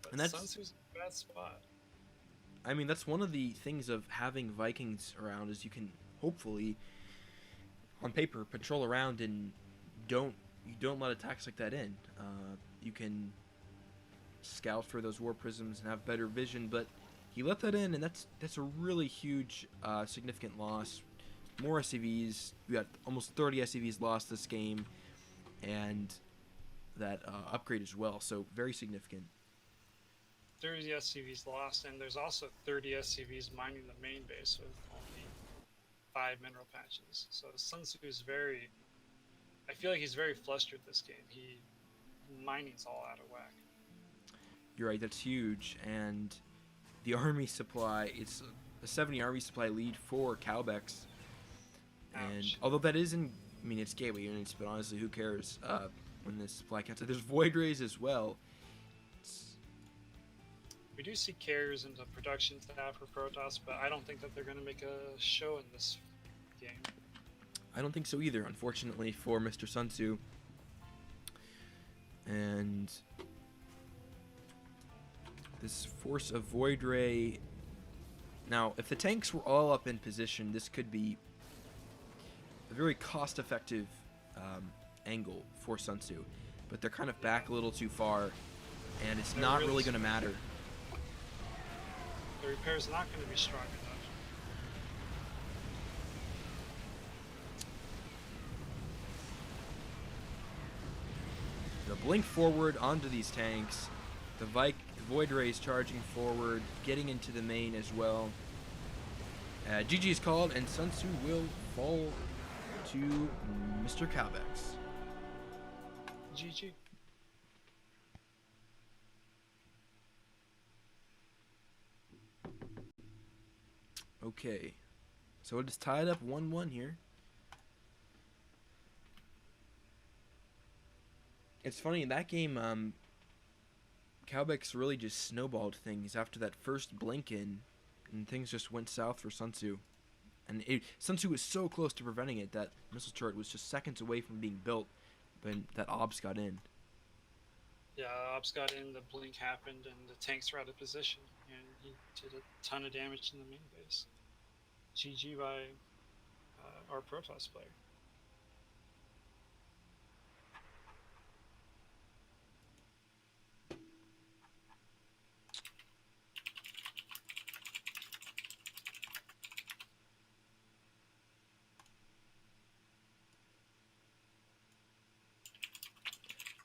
But And that's... Sun Tzu's in a bad spot. I mean, that's one of the things of having Vikings around is you can hopefully, on paper, patrol around and you don't let attacks like that in. You can scout for those War Prisms and have better vision, but he let that in, and that's a really huge, significant loss. More SCVs. We got almost 30 SCVs lost this game, and that upgrade as well. So very significant. 30 SCVs lost, and there's also 30 SCVs mining the main base with only 5 mineral patches. So Sun Tzu is very... I feel like he's very flustered this game. Mining's all out of whack. You're right, that's huge. And the army supply, it's a 70 army supply lead for Cowbex. And although that is it's gateway units, but honestly, who cares when this supply counts? There's Void Rays as well. We do see carriers in the production staff for Protoss, but I don't think that they're going to make a show in this game. I don't think so either, unfortunately, for Mr. Sun Tzu. And this force of Void Ray... Now, if the tanks were all up in position, this could be a very cost-effective angle for Sun Tzu. But they're kind of back a little too far, and it's not really going to matter. The repair's not going to be strong enough. The blink forward onto these tanks. The Void Rays charging forward, getting into the main as well. GG is called, and Sun Tzu will fall to Mr. Cowbex. GG. Okay. So it is tied up 1-1 here. It's funny, in that game, Calbex really just snowballed things after that first blink in, and things just went south for Sun Tzu. And Sun Tzu was so close to preventing it that missile turret was just seconds away from being built, but that Obs got in. Yeah, Ops got in, the blink happened, and the tanks were out of position, and he did a ton of damage in the main base. GG by our Protoss player.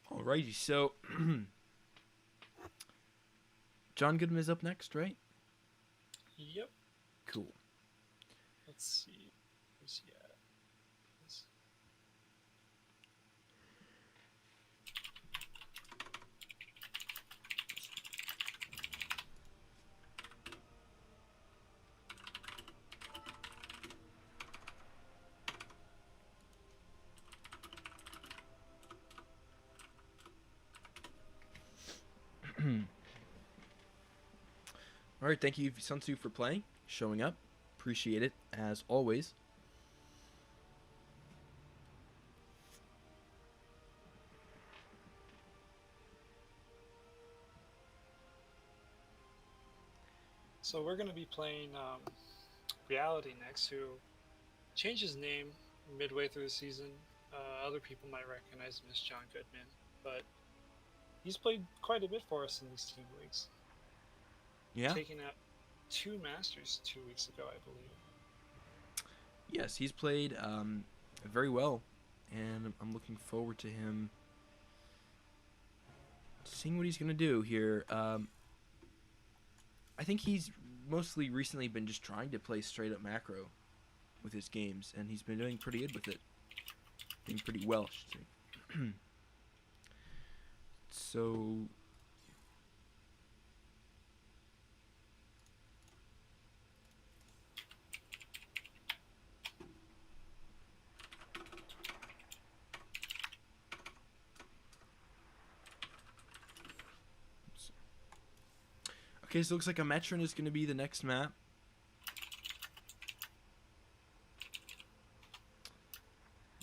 Alrighty, so John Goodman is up next, right? Yep. Cool. Let's see. Where's he at? Alright, thank you, Sun Tzu, for playing, showing up. Appreciate it, as always. So we're going to be playing Reality next, who changed his name midway through the season. Other people might recognize him as John Goodman, but he's played quite a bit for us in these team leagues. Yeah? Taking out 2 Masters 2 weeks ago, I believe. Yes, he's played very well, and I'm looking forward to him seeing what he's going to do here. I think he's mostly recently been just trying to play straight up macro with his games, and he's been doing pretty good with it. Doing pretty well, I should say. So... Okay, so it looks like a Metron is going to be the next map.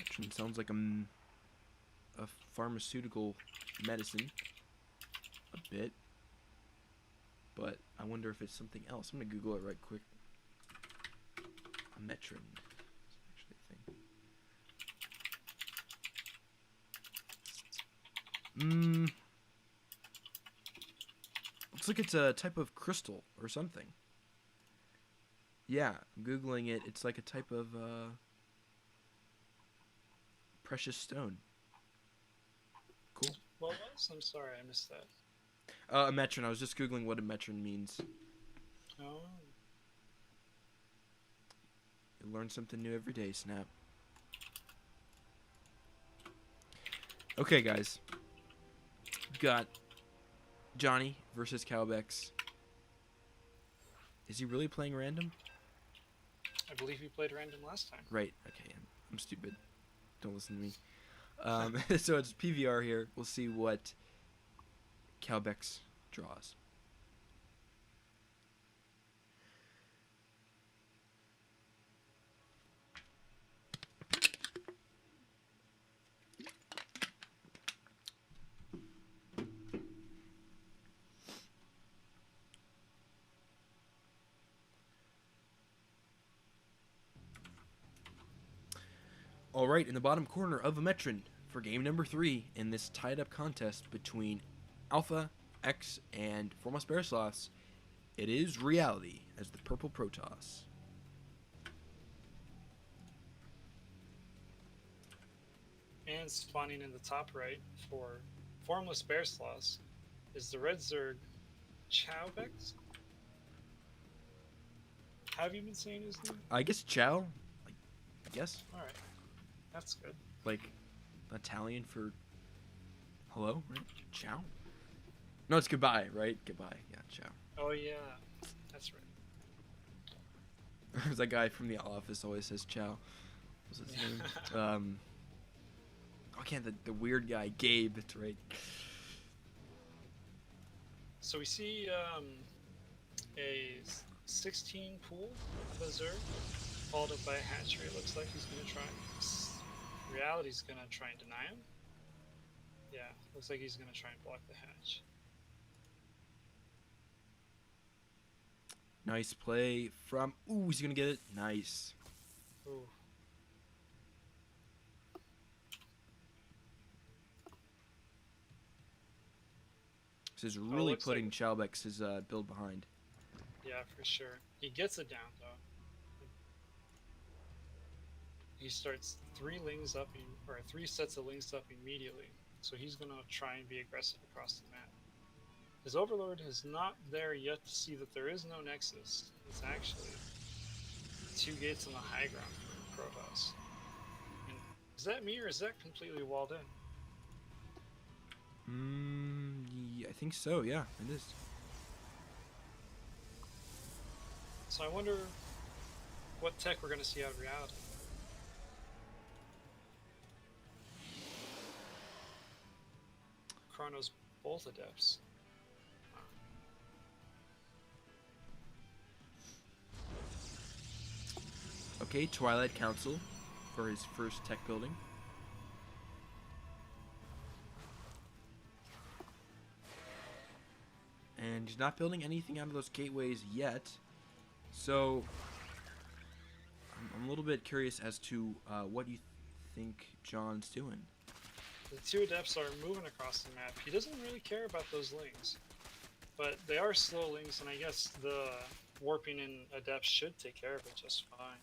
Metron sounds like a pharmaceutical medicine. A bit. But I wonder if it's something else. I'm going to Google it right quick. A Metron. It's actually a thing. Looks like it's a type of crystal or something. Yeah, I'm Googling it. It's like a type of precious stone. Cool. What was? I'm sorry, I missed that. A Metron. I was just Googling what a Metron means. Oh. You learn something new every day, Snap. Okay, guys. We've got Johnny versus Calbex. Is he really playing random? I believe he played random last time. Right. Okay. I'm stupid. Don't listen to me. So it's PVR here. We'll see what Calbex draws. All right, in the bottom corner of a Metron for game number 3 in this tied-up contest between AlphaX and Foremost Bearsloths, it is Reality as the purple Protoss. And spawning in the top right for Formless Bear Sloths is the Red Zerg Chowbex. Have you been saying his name? I guess Chow. I guess. Alright. That's good. Like Italian for hello, right? Ciao? No, it's goodbye, right? Goodbye. Yeah, ciao. Oh yeah. That's right. There's that guy from The Office always says ciao. What's his name? I can't, the weird guy, Gabe, that's right. So we see a 16 pool of a Zerg, followed up by a hatchery. It looks like he's going to try. Reality's going to try and deny him. Yeah, looks like he's going to try and block the hatch. Nice play from... Ooh, he's going to get it. Nice. Ooh. This is really putting Chalbex's build behind. Yeah, for sure. He gets it down, though. He starts 3 sets of lings up immediately. So he's going to try and be aggressive across the map. His Overlord is not there yet to see that there is no Nexus. It's actually 2 gates on the high ground for Protoss. And is that me, or is that completely walled in? Yeah, I think so, yeah, it is. So I wonder what tech we're going to see out of Reality. Chrono's both Adepts. Okay, Twilight Council for his first tech building. And he's not building anything out of those gateways yet. So I'm a little bit curious as to what you think John's doing. The 2 Adepts are moving across the map. He doesn't really care about those lings. But they are slow lings, and I guess the warping in Adepts should take care of it just fine.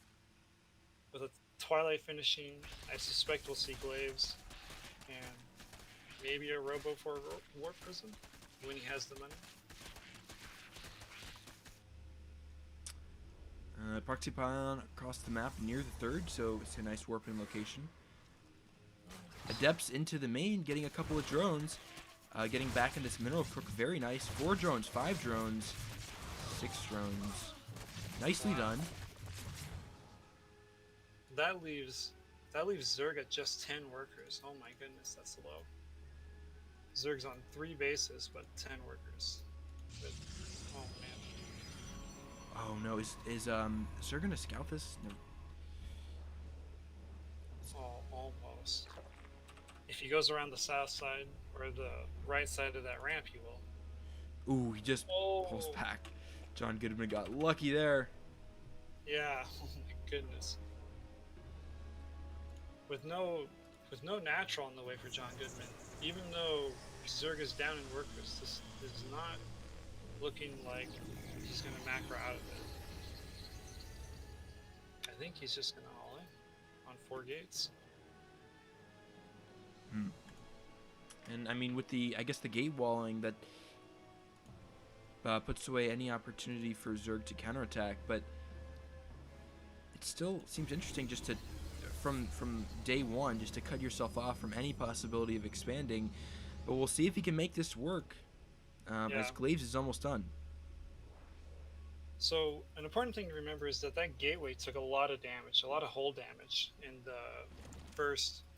With a Twilight finishing, I suspect we'll see Glaives. And maybe a Robo for a Warp Prism when he has the money. Proxy Pylon across the map near the 3rd, so it's a nice warp in location. Adepts into the main, getting a couple of drones. Getting back in this mineral crook, very nice. 4 drones, 5 drones, 6 drones. Nicely done. That leaves Zerg at just 10 workers. Oh my goodness, that's low. Zerg's on 3 bases, but 10 workers. Oh man. Oh no, is Zerg gonna scout this? No. Oh, almost. If he goes around the south side or the right side of that ramp, he will. Ooh, he just pulls back. John Goodman got lucky there. Yeah. Oh my goodness. With no natural on the way for John Goodman, even though Zerg is down in workers, this is not looking like he's going to macro out of it. I think he's just going to all in on 4 gates. And I mean, with the, I guess the gate walling, that puts away any opportunity for Zerg to counterattack, but it still seems interesting just to, from day one, just to cut yourself off from any possibility of expanding. But we'll see if he can make this work, as Glaives is almost done. So an important thing to remember is that gateway took a lot of damage, a lot of hull damage in the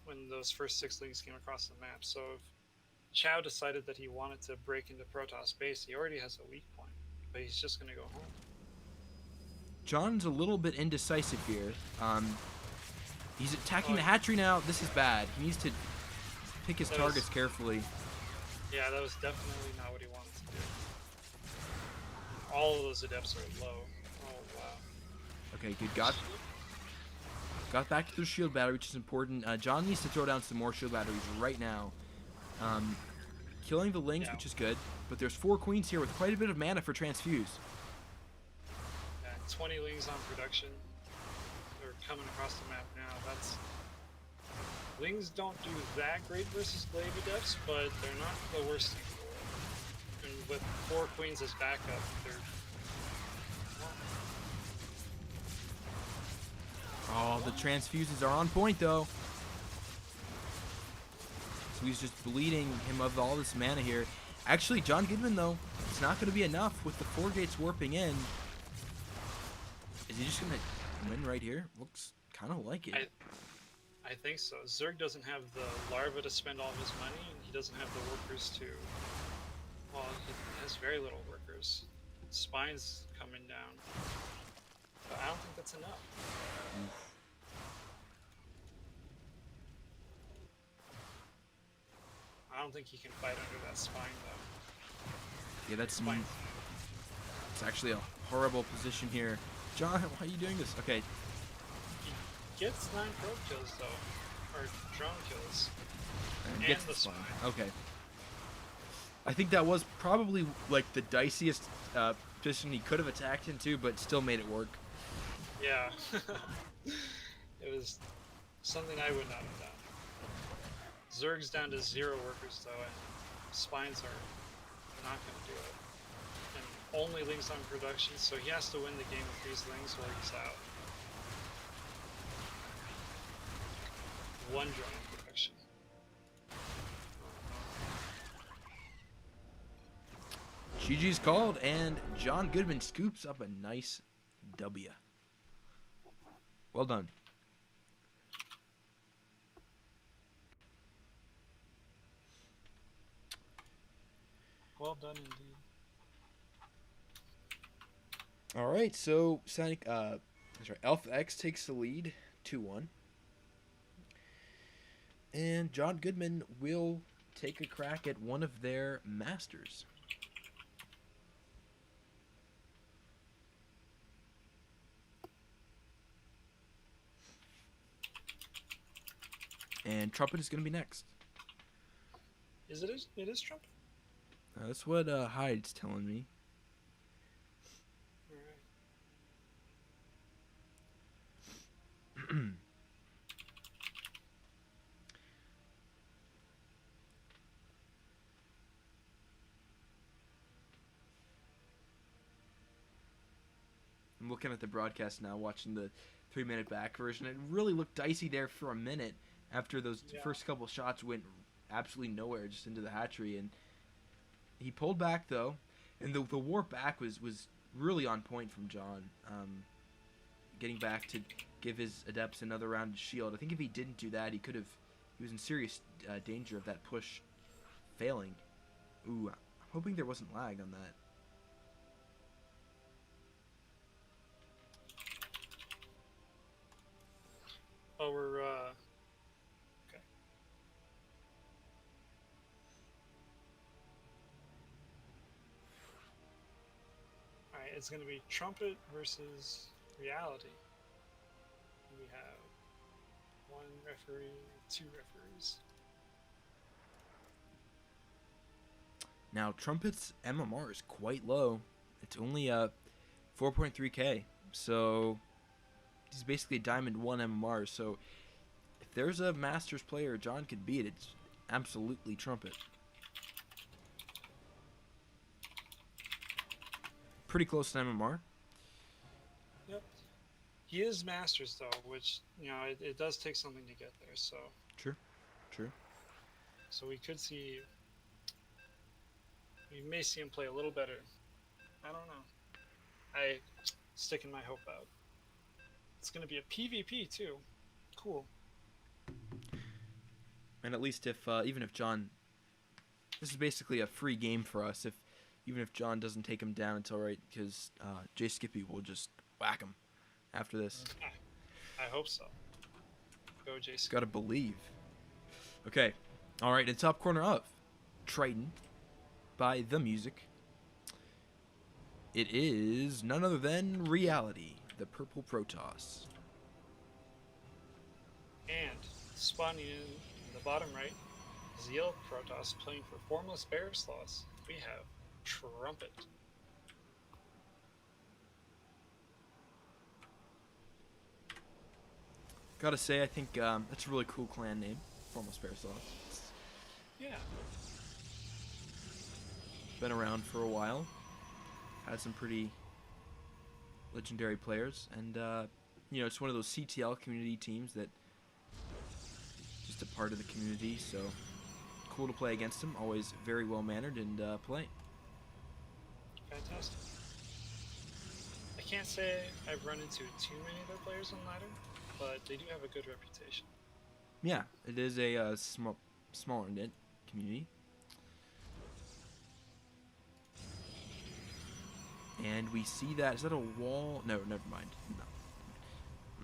when those first 6 lings came across the map. So if Chow decided that he wanted to break into Protoss base, he already has a weak point, but he's just going to go home. John's a little bit indecisive here. He's attacking the hatchery now. This is bad. He needs to pick his targets carefully. Yeah, that was definitely not what he wanted to do. All of those Adepts are low. Oh, wow. Okay, good. Got back to the shield battery, which is important. John needs to throw down some more shield batteries right now. Killing the lings, which is good. But there's 4 queens here with quite a bit of mana for transfuse. Yeah, 20 lings on production. They're coming across the map now. Lings don't do that great versus Glaive Adepts, but they're not the worst thing in the world. And with 4 queens as backup, they're... Oh, the transfuses are on point, though. So he's just bleeding him of all this mana here. Actually, John Goodman, though, it's not going to be enough with the 4 gates warping in. Is he just gonna win right here? Looks kind of like it. I think so. Zerg doesn't have the larva to spend all of his money, and he doesn't have the workers to. Well, he has very little workers. Spine's coming down, but I don't think that's enough. Oof. I don't think he can fight under that spine though. Yeah, that's Spine. It's actually a horrible position here. John, why are you doing this? Okay. He gets 9 probe kills though, or drone kills, And and gets the spine. Okay. I think that was probably like the diciest position he could have attacked into, but still made it work. Yeah, it was something I would not have done. Zerg's down to 0 workers though, and spines are not going to do it. And only Ling's on production, so he has to win the game with these Lings or he's out. 1 drone in production. GG's called, and John Goodman scoops up a nice W. Well done. Well done indeed. All right, so AlpX takes the lead, 2-1. And John Goodman will take a crack at one of their masters. And Trumpet is going to be next. Is it? It is Trumpet? That's what Hyde's telling me. Alright. I'm looking at the broadcast now, watching the 3-minute back version. It really looked dicey there for a minute after those first couple shots went absolutely nowhere, just into the hatchery. And he pulled back, though. And the warp back was really on point from John. Getting back to give his Adepts another round of shield. I think if he didn't do that, he was in serious danger of that push failing. Ooh, I'm hoping there wasn't lag on that. Oh, we're, okay. Alright, it's going to be Trumpet versus Reality. We have 1 referee, 2 referees. Now, Trumpet's MMR is quite low. It's only 4.3k, so he's basically Diamond 1 MMR, so if there's a Masters player John could beat, it's absolutely Trumpet. Pretty close to MMR. Yep. He is Masters, though, which, you know, it does take something to get there, so... True. So we could see... We may see him play a little better. I don't know. I sticking my hope out. It's going to be a PvP, too. Cool. And at least if, even if John... This is basically a free game for us, even if John doesn't take him down until right, because Jay Skippy will just whack him after this. I hope so. Go, Jay Skippy. Gotta believe. Okay. Alright, in top corner of Triton by The Music, it is none other than Reality, the Purple Protoss. And spawning in the bottom right is the Yellow Protoss playing for Formless Bear Sloths. We have Trumpet. Gotta say, I think that's a really cool clan name, Formless Bear Sloth. Yeah. Been around for a while. Had some pretty legendary players, and you know, it's one of those CTL community teams that just a part of the community, so cool to play against them. Always very well mannered and play. Fantastic. A can't say I've run into too many of their players on ladder, but they do have a good reputation. Yeah, it is a smaller knit community. And we see that. Is that a wall? No, never mind. No.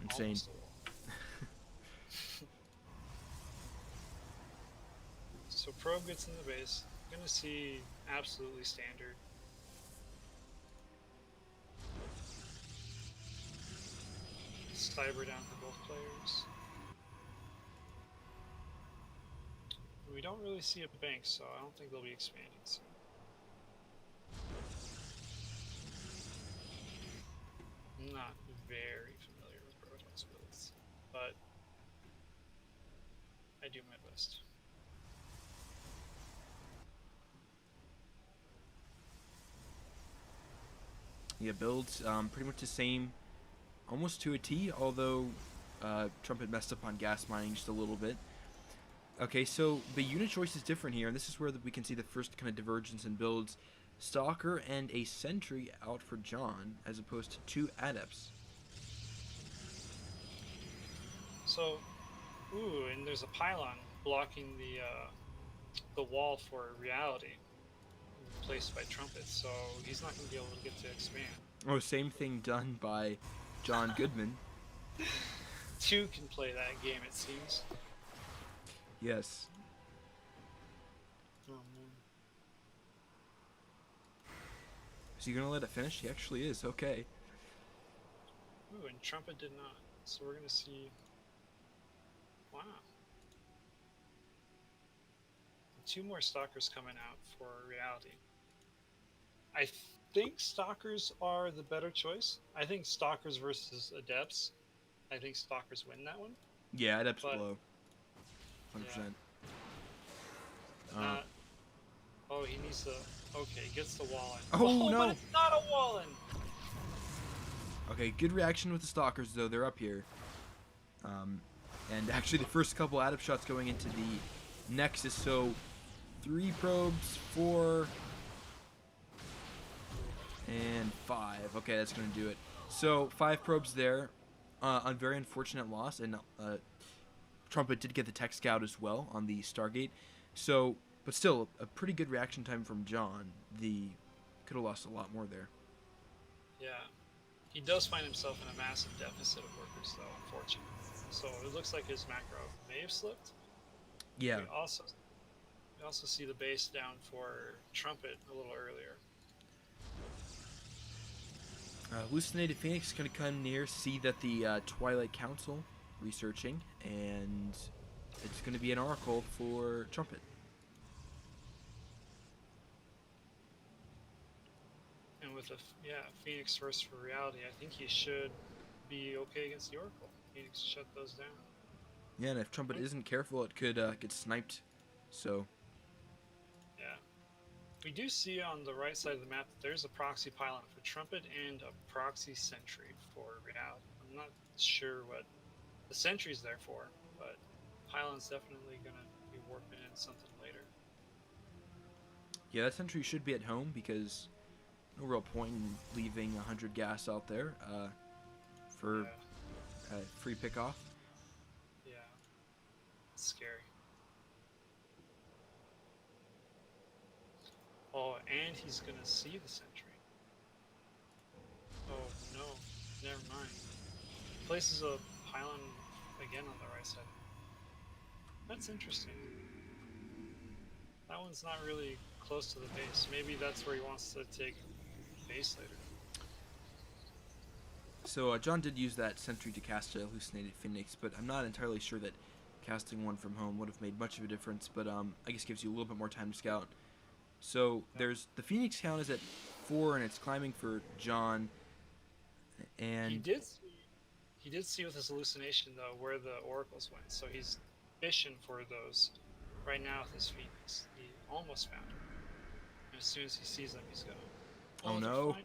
I'm saying. Almost a wall. So probe gets in the base. Gonna see absolutely standard. Cyber down for both players. We don't really see a bank, so I don't think they'll be expanding soon. I'm not very familiar with Roadhouse builds, but I do my best. Yeah, builds pretty much the same, almost to a T, although Trumpet messed up on gas mining just a little bit. Okay, so the unit choice is different here, and this is where we can see the first kind of divergence in builds. Stalker and a Sentry out for John, as opposed to 2 Adepts. So, ooh, and there's a pylon blocking the wall for reality, replaced by Trumpet, so he's not going to be able to get to expand. Oh, same thing done by John Goodman. 2 can play that game, it seems. Yes. Oh, man. Is he going to let it finish? He actually is. Okay. Ooh, and Trumpet did not. So we're going to see... Wow. 2 more Stalkers coming out for reality. I think Stalkers are the better choice. I think Stalkers versus Adepts. I think Stalkers win that one. Yeah, Adepts But, blow. 100%. Yeah. Oh, he needs to... Okay, gets the wall in. Oh, no! But it's not a wall in! Okay, good reaction with the Stalkers, though. They're up here. And actually, the first couple Adept shots going into the Nexus. So, 3 probes, 4, and 5. Okay, that's going to do it. So, 5 probes there. A very unfortunate loss. And Trumpet did get the Tech Scout as well on the Stargate. So, but still, a pretty good reaction time from John. Could have lost a lot more there. Yeah. He does find himself in a massive deficit of workers, though, unfortunately. So it looks like his macro may have slipped. Yeah. We also see the base down for Trumpet a little earlier. Hallucinated Phoenix is going to come near, see that the Twilight Council researching, and it's going to be an Oracle for Trumpet. And with Phoenix first for reality, I think he should be okay against the Oracle. Phoenix shut those down. Yeah, and if Trumpet isn't careful, it could get sniped. So. Yeah. We do see on the right side of the map that there's a proxy pylon for Trumpet and a proxy sentry for reality. I'm not sure what the sentry's there for, but pylon's definitely going to be warping in something later. Yeah, that sentry should be at home because no real point in leaving 100 gas out there for free pickoff. Yeah, it's scary. Oh, and he's gonna see the sentry. Oh no, never mind. Places a pylon again on the right side. That's interesting. That one's not really close to the base. Maybe that's where he wants to take base later. So John did use that sentry to cast a Hallucinated Phoenix, but I'm not entirely sure that casting one from home would have made much of a difference, but I guess gives you a little bit more time to scout. So there's the Phoenix count is at 4 and it's climbing for John. And he did see with his hallucination though where the oracles went, so he's fishing for those right now with his Phoenix. He almost found them. And as soon as he sees them, he's going. Oh no!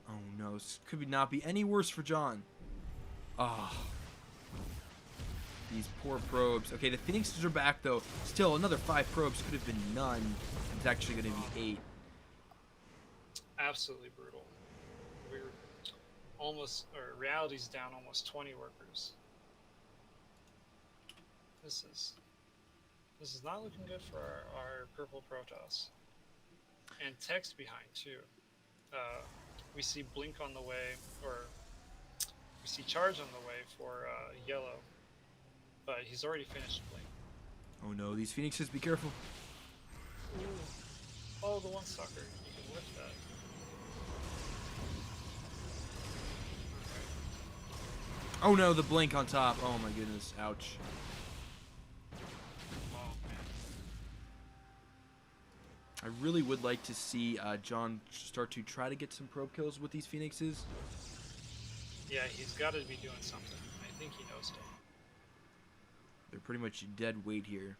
Oh no! This could not be any worse for John. Ah. Oh. These poor probes. Okay, the Phoenixes are back though. Still, another 5 probes could have been none. It's actually going to be 8. Absolutely brutal. We're Reality's down almost 20 workers. This is not looking good for our purple Protoss. And text behind too. We see blink on the way, or we see charge on the way for yellow, but he's already finished blink. Oh no, these Phoenixes, be careful. Ooh. Oh, the one stalker. You can lift that. Right. Oh no, the blink on top. Oh my goodness, ouch. Oh man. I really would like to see John start to try to get some probe kills with these Phoenixes. Yeah, he's got to be doing something. I think he knows it. They're pretty much dead weight here.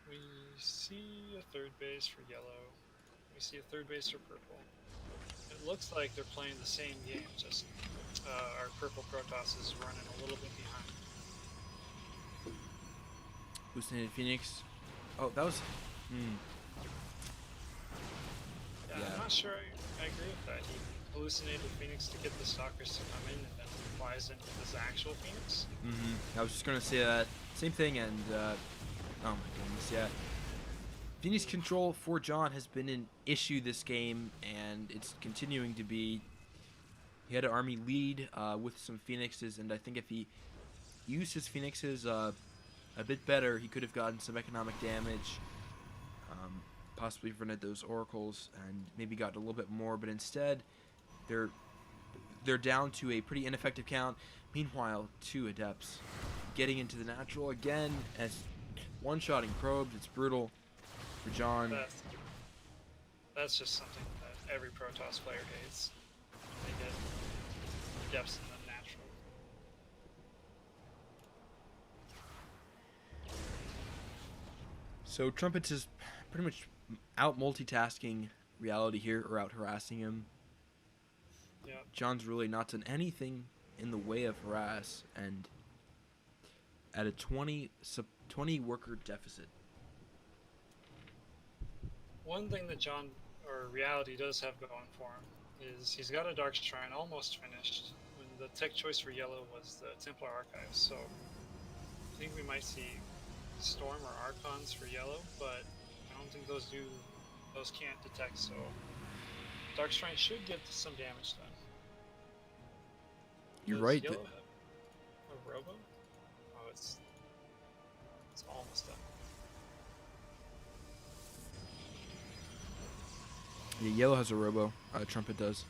We see a third base for yellow. We see a third base for purple. It looks like they're playing the same game, just our purple Protoss is running a little bit behind. Hallucinated Phoenix. Oh, that was... Yeah, I'm not sure I agree with that. He hallucinated Phoenix to get the stalkers to come in, and then flies in with his actual Phoenix. I was just going to say that. Same thing, and... oh my goodness, yeah. Phoenix control for John has been an issue this game, and it's continuing to be. He had an army lead with some Phoenixes, and I think if he used his Phoenixes a bit better, he could have gotten some economic damage, possibly prevented those oracles, and maybe got a little bit more. But instead, they're down to a pretty ineffective count. Meanwhile, 2 adepts getting into the natural again as one-shotting probes. It's brutal for John. That's just something that every Protoss player hates. They get depths in the natural. So Trumpets is pretty much out multitasking Reality here, or out harassing him. Yep. John's really not done anything in the way of harass, and at a 20 worker deficit. One thing that John, or Reality, does have going for him is he's got a Dark Shrine almost finished. When the tech choice for yellow was the Templar Archives, so I think we might see Storm or Archons for yellow, but I don't think those can't detect, so Dark Shrine should get some damage done. You're Does right. Yellow have a robo? Oh, it's almost done. Yeah, yellow has a robo. Trumpet does.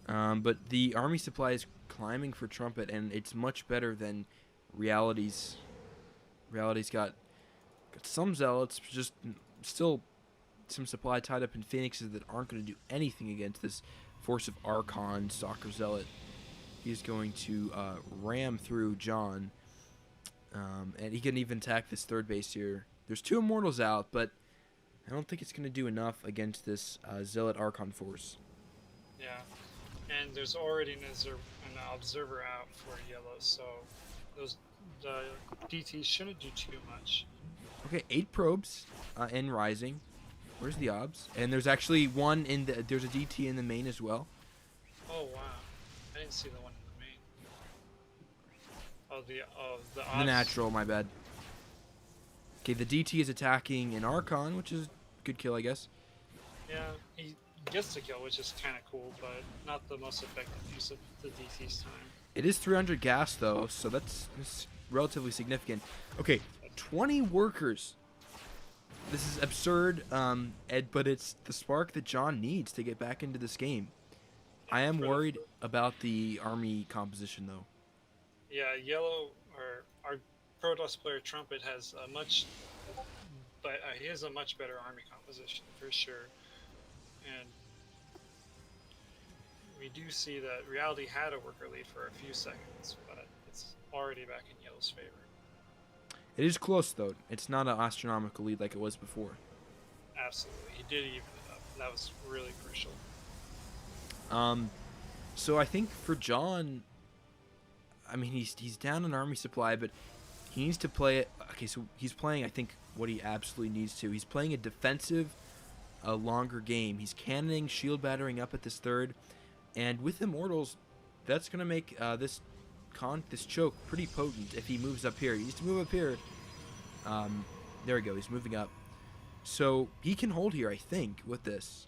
But the army supply is climbing for Trumpet, and it's much better than Reality's. Reality's got some zealots, just still some supply tied up in Phoenixes that aren't going to do anything against this force of Archon Stalker Zealot. He's going to ram through John, and he can even attack this third base here. There's 2 Immortals out, but I don't think it's going to do enough against this Zealot Archon force. Yeah, and there's already an observer out for yellow, so the DTs shouldn't do too much. Okay, 8 probes in Rising. Where's the obs? And there's actually one in the. There's a DT in the main as well. Oh wow, I didn't see the one in the main. Oh, the obs. The natural, my bad. Okay, the DT is attacking an Archon, which is a good kill, I guess. Yeah, he gets the kill, which is kind of cool, but not the most effective use of the DT's time. It is 300 gas, though, so that's relatively significant. Okay, 20 workers. This is absurd, Ed, but it's the spark that John needs to get back into this game. I am worried about the army composition, though. Yeah, yellow, or our Protoss player Trumpet has he has a much better army composition for sure, and we do see that Reality had a worker lead for a few seconds, but it's already back in yellow's favor. It is close, though. It's not an astronomical lead like it was before. Absolutely, he did even it up. That was really crucial. So I think for John, I mean, he's down on army supply, but He needs to play it. Okay, so he's playing, I think, what he absolutely needs to. He's playing a defensive, a longer game. He's cannoning, shield battering up at this third. And with Immortals, that's going to make this choke pretty potent if he moves up here. He needs to move up here. There we go. He's moving up. So he can hold here, I think, with this.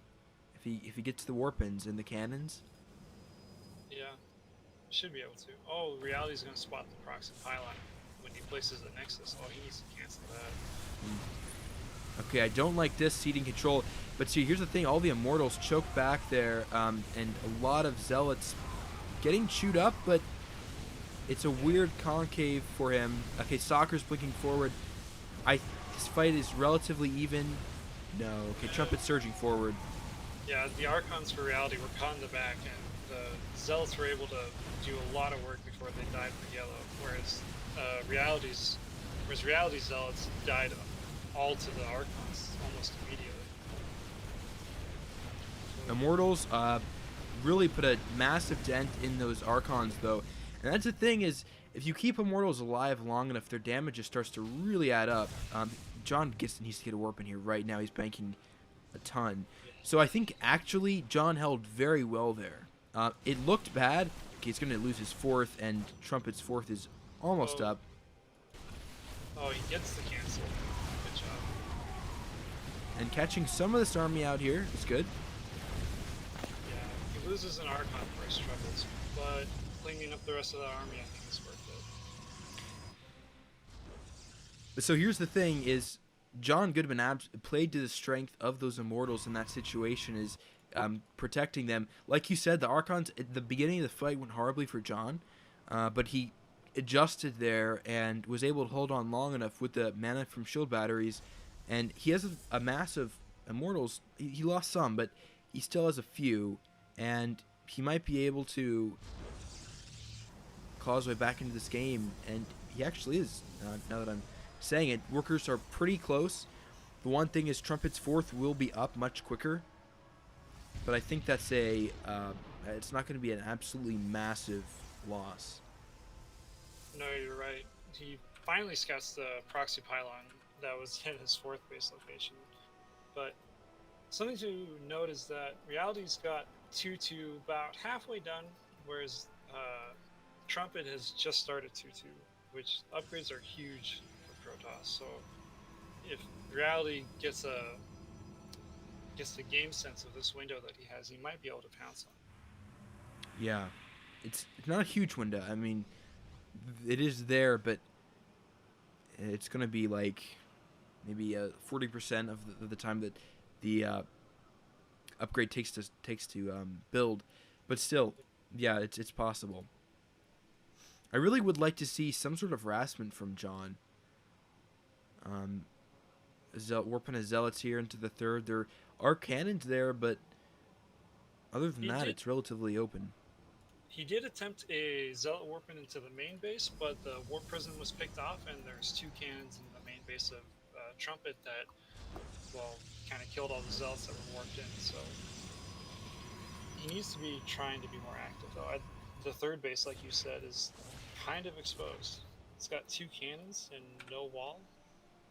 If he gets the warpins and the cannons. Yeah, should be able to. Oh, Reality's going to spot the proxy pylon when he places the Nexus. Oh, he needs to cancel that. Okay, I don't like this seating control. But see, here's the thing. All the Immortals choke back there, and a lot of Zealots getting chewed up, but it's a weird concave for him. Okay, Soccer's blinking forward. This fight is relatively even. No. Okay, Trumpet's surging forward. Yeah, the Archons for Reality were caught in the back, and the Zealots were able to do a lot of work before they died for yellow, whereas Reality Zealots died all to the Archons almost immediately. Immortals really put a massive dent in those Archons, though. And that's the thing is, if you keep Immortals alive long enough, their damage just starts to really add up. John needs to get a warp in here right now. He's banking a ton. So I think actually John held very well there. It looked bad. Okay, he's going to lose his fourth, and Trumpet's fourth is almost up. Oh, he gets the cancel. Good job. And catching some of this army out here is good. Yeah, he loses an Archon for his troubles, but cleaning up the rest of the army, I think, is worth it. So here's the thing: is John Goodman played to the strength of those Immortals in that situation, is protecting them. Like you said, the Archons at the beginning of the fight went horribly for John, but he adjusted there and was able to hold on long enough with the mana from shield batteries, and he has a massive Immortals. He lost some, but he still has a few, and he might be able to claw his way back into this game, and he actually is, now that I'm saying it. Workers are pretty close. The one thing is Trumpet's fourth will be up much quicker, but I think that's it's not going to be an absolutely massive loss. No, you're right. He finally scouts the proxy pylon that was in his fourth base location. But something to note is that Reality's got 2-2 about halfway done, whereas Trumpet has just started 2-2, which upgrades are huge for Protoss. So if Reality gets the game sense of this window that he has, he might be able to pounce on it. Yeah, it's not a huge window. I mean, it is there, but it's going to be like maybe 40% of the time that the upgrade takes to build. But still, yeah, it's possible. I really would like to see some sort of harassment from John. Warping his Zealots here into the third. There are cannons there, but other than that, it's relatively open. He did attempt a Zealot warping into the main base, but the warp prison was picked off, and there's 2 cannons in the main base of Trumpet that, well, kind of killed all the Zealots that were warped in. So he needs to be trying to be more active, though. The third base, like you said, is kind of exposed. It's got 2 cannons and no wall.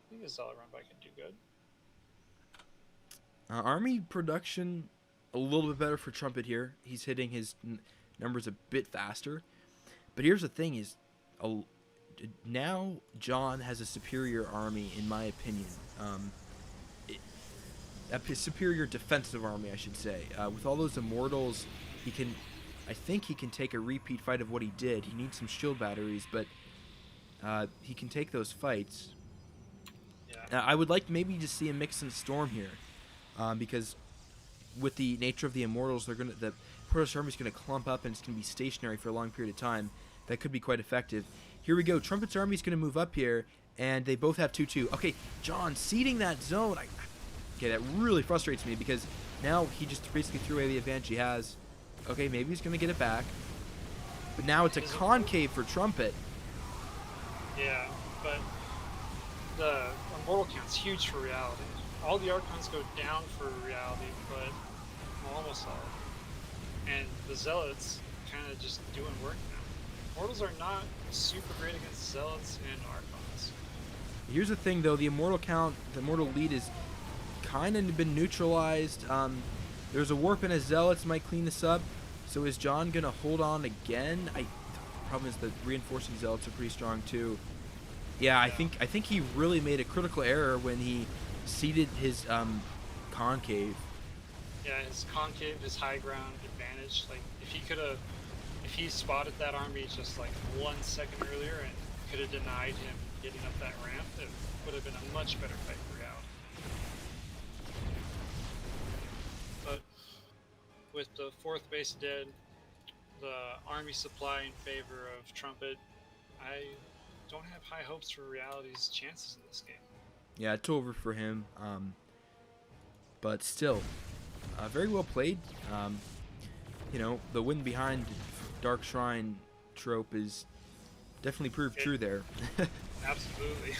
I think a Zealot run by can do good. Army production a little bit better for Trumpet here. He's hitting his numbers a bit faster. But here's the thing is, now John has a superior army, in my opinion. A superior defensive army, I should say. With all those Immortals, I think he can take a repeat fight of what he did. He needs some shield batteries, but he can take those fights. Yeah. I would like maybe to see a mix and storm here, because with the nature of the Immortals, the Protoss army is going to clump up and it's going to be stationary for a long period of time. That could be quite effective. Here we go. Trumpet's army is going to move up here, and they both have 2-2. Okay, John seeding that zone. Okay, that really frustrates me because now he just basically threw away the advantage he has. Okay, maybe he's going to get it back. But now it's a concave for Trumpet. Yeah, but the Immortal count's huge for Reality. All the Archons go down for Reality, but almost all. And the Zealots kind of just doing work now. Mortals are not super great against Zealots and Archons. Here's the thing, though. The Immortal count, the Immortal lead is kind of been neutralized. There's a warp and a Zealots might clean this up. So is John going to hold on again? The problem is the reinforcing Zealots are pretty strong, too. Yeah, I think he really made a critical error when he seeded his concave. Yeah, his concave, his high ground advantage. Like, if he spotted that army just like 1 second earlier and could have denied him getting up that ramp, it would have been a much better fight for reality. But with the 4th base dead, the army supply in favor of Trumpet, I don't have high hopes for reality's chances in this game. Yeah, it's over for him. But still, very well played. You know, the win behind Dark Shrine trope is definitely proved true there. Absolutely.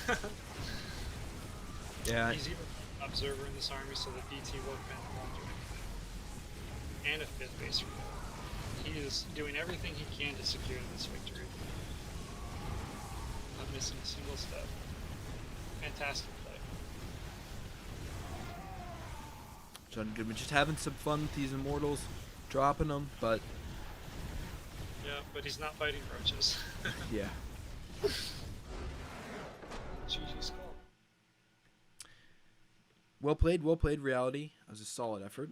Yeah. He's even an observer in this army, so the DT won't do anything. And a 5th base removal. He is doing everything he can to secure this victory. Not missing a single step. Fantastic play. John Goodman just having some fun with these Immortals, dropping them, but... Yeah, but he's not fighting roaches. Yeah. GG's call. Well played, Reality. That was a solid effort.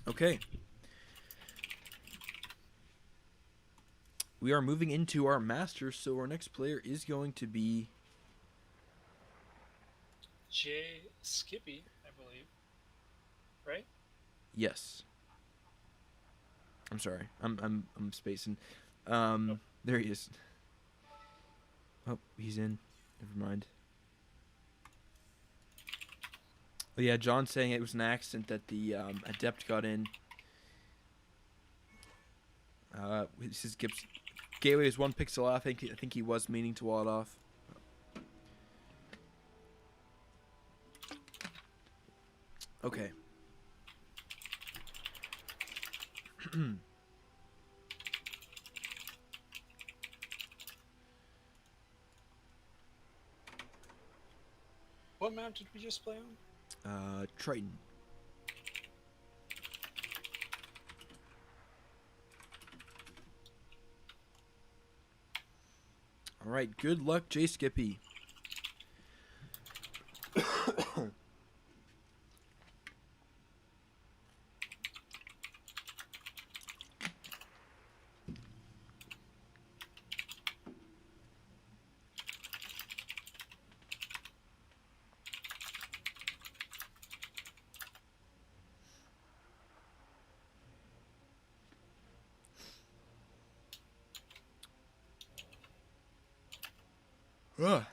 Okay. We are moving into our Masters, so our next player is going to be... Jay Skippy, I believe. Right? Yes. I'm sorry. I'm spacing. There he is. Oh, he's in. Never mind. Oh yeah, John's saying it was an accident that the Adept got in. This is Gibbs. Gateway is 1 pixel off. I think he was meaning to wall it off. Okay. What map did we just play on? Triton. All right, good luck, Jay Skippy. Ugh.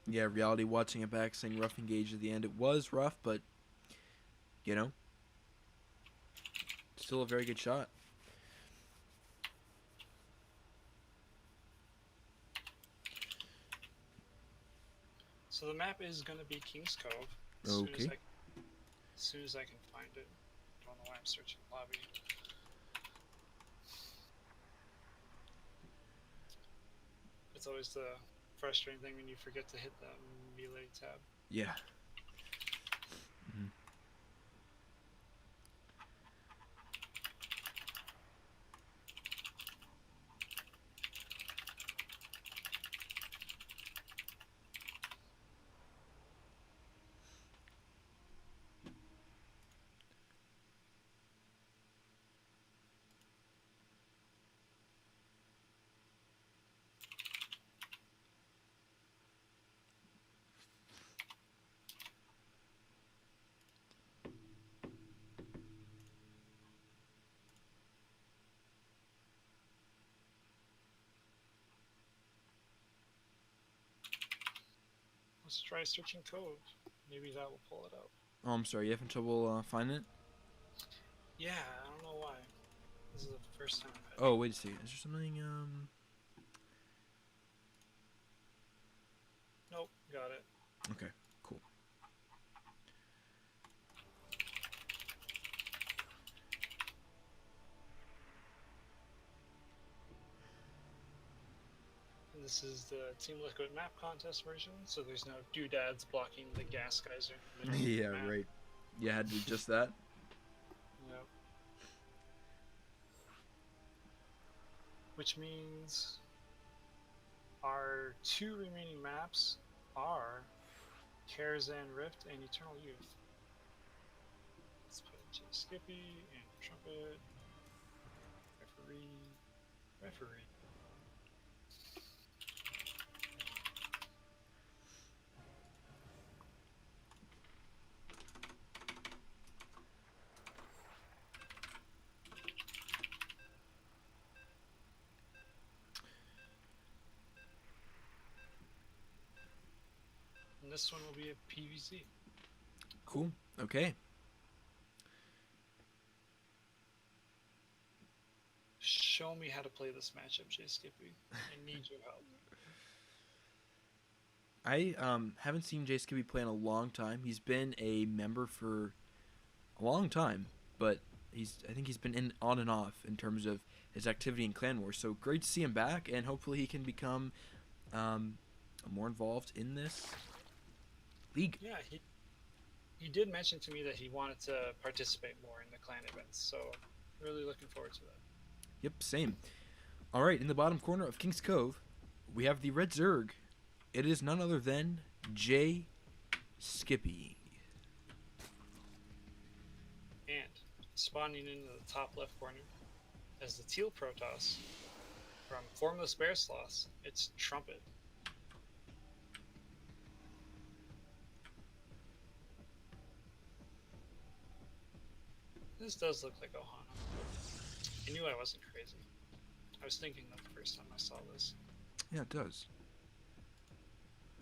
Yeah, Reality watching it back saying rough engage at the end. It was rough, but, you know, still a very good shot. So the map is going to be King's Cove. Okay. As soon as I can find it. Don't know why I'm searching the lobby. It's always the frustrating thing when you forget to hit the melee tab. Yeah. Mm-hmm. Let's try searching Cove. Maybe that will pull it up. Oh, I'm sorry. You having trouble finding it? Yeah, I don't know why. This is the first time I've had. Oh, wait a second. Is there something? Nope, got it. Okay, cool. And this is the Team Liquid map contest version, so there's no doodads blocking the gas geyser in the middle Yeah, of the map. right. You had to do just that. Yep. Which means our 2 remaining maps are Karazhan Rift and Eternal Youth. Let's put J Skippy and Trumpet. Referee. And this one will be a PVZ. Cool. Okay. Show me how to play this matchup, J Skippy. I need your help. I haven't seen Jay Skippy play in a long time. He's been a member for a long time, but I think he's been in on and off in terms of his activity in Clan Wars. So great to see him back, and hopefully he can become more involved in this league. Yeah, he did mention to me that he wanted to participate more in the clan events, so really looking forward to that. Yep, same. All right, in the bottom corner of King's Cove, we have the red Zerg. It is none other than J Skippy. And spawning into the top left corner as the teal Protoss from Formless Bear Sloths, it's Trumpet. This does look like Ohana. I knew I wasn't crazy. I was thinking that the first time I saw this. Yeah, it does.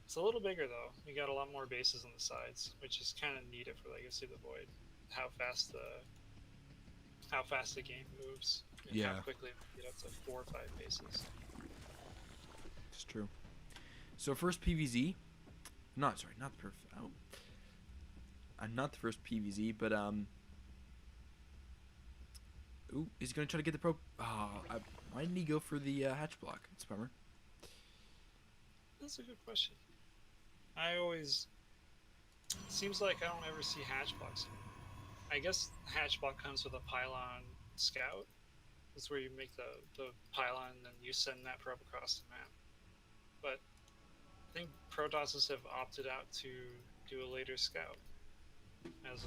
It's a little bigger though. You got a lot more bases on the sides, which is kind of needed for Legacy of the Void. How fast the game moves, and Yeah. how quickly we get up to 4 or 5 bases. It's true. So first PVZ, not the first. Oh, not the first PVZ, but ooh, he's gonna try to get the pro. Why didn't he go for the hatch block? It's a bummer. That's a good question. Seems like I don't ever see hatch blocks. I guess hatch block comes with a pylon scout. That's where you make the pylon and then you send that probe across the map. But I think Protosses have opted out to do a later scout, as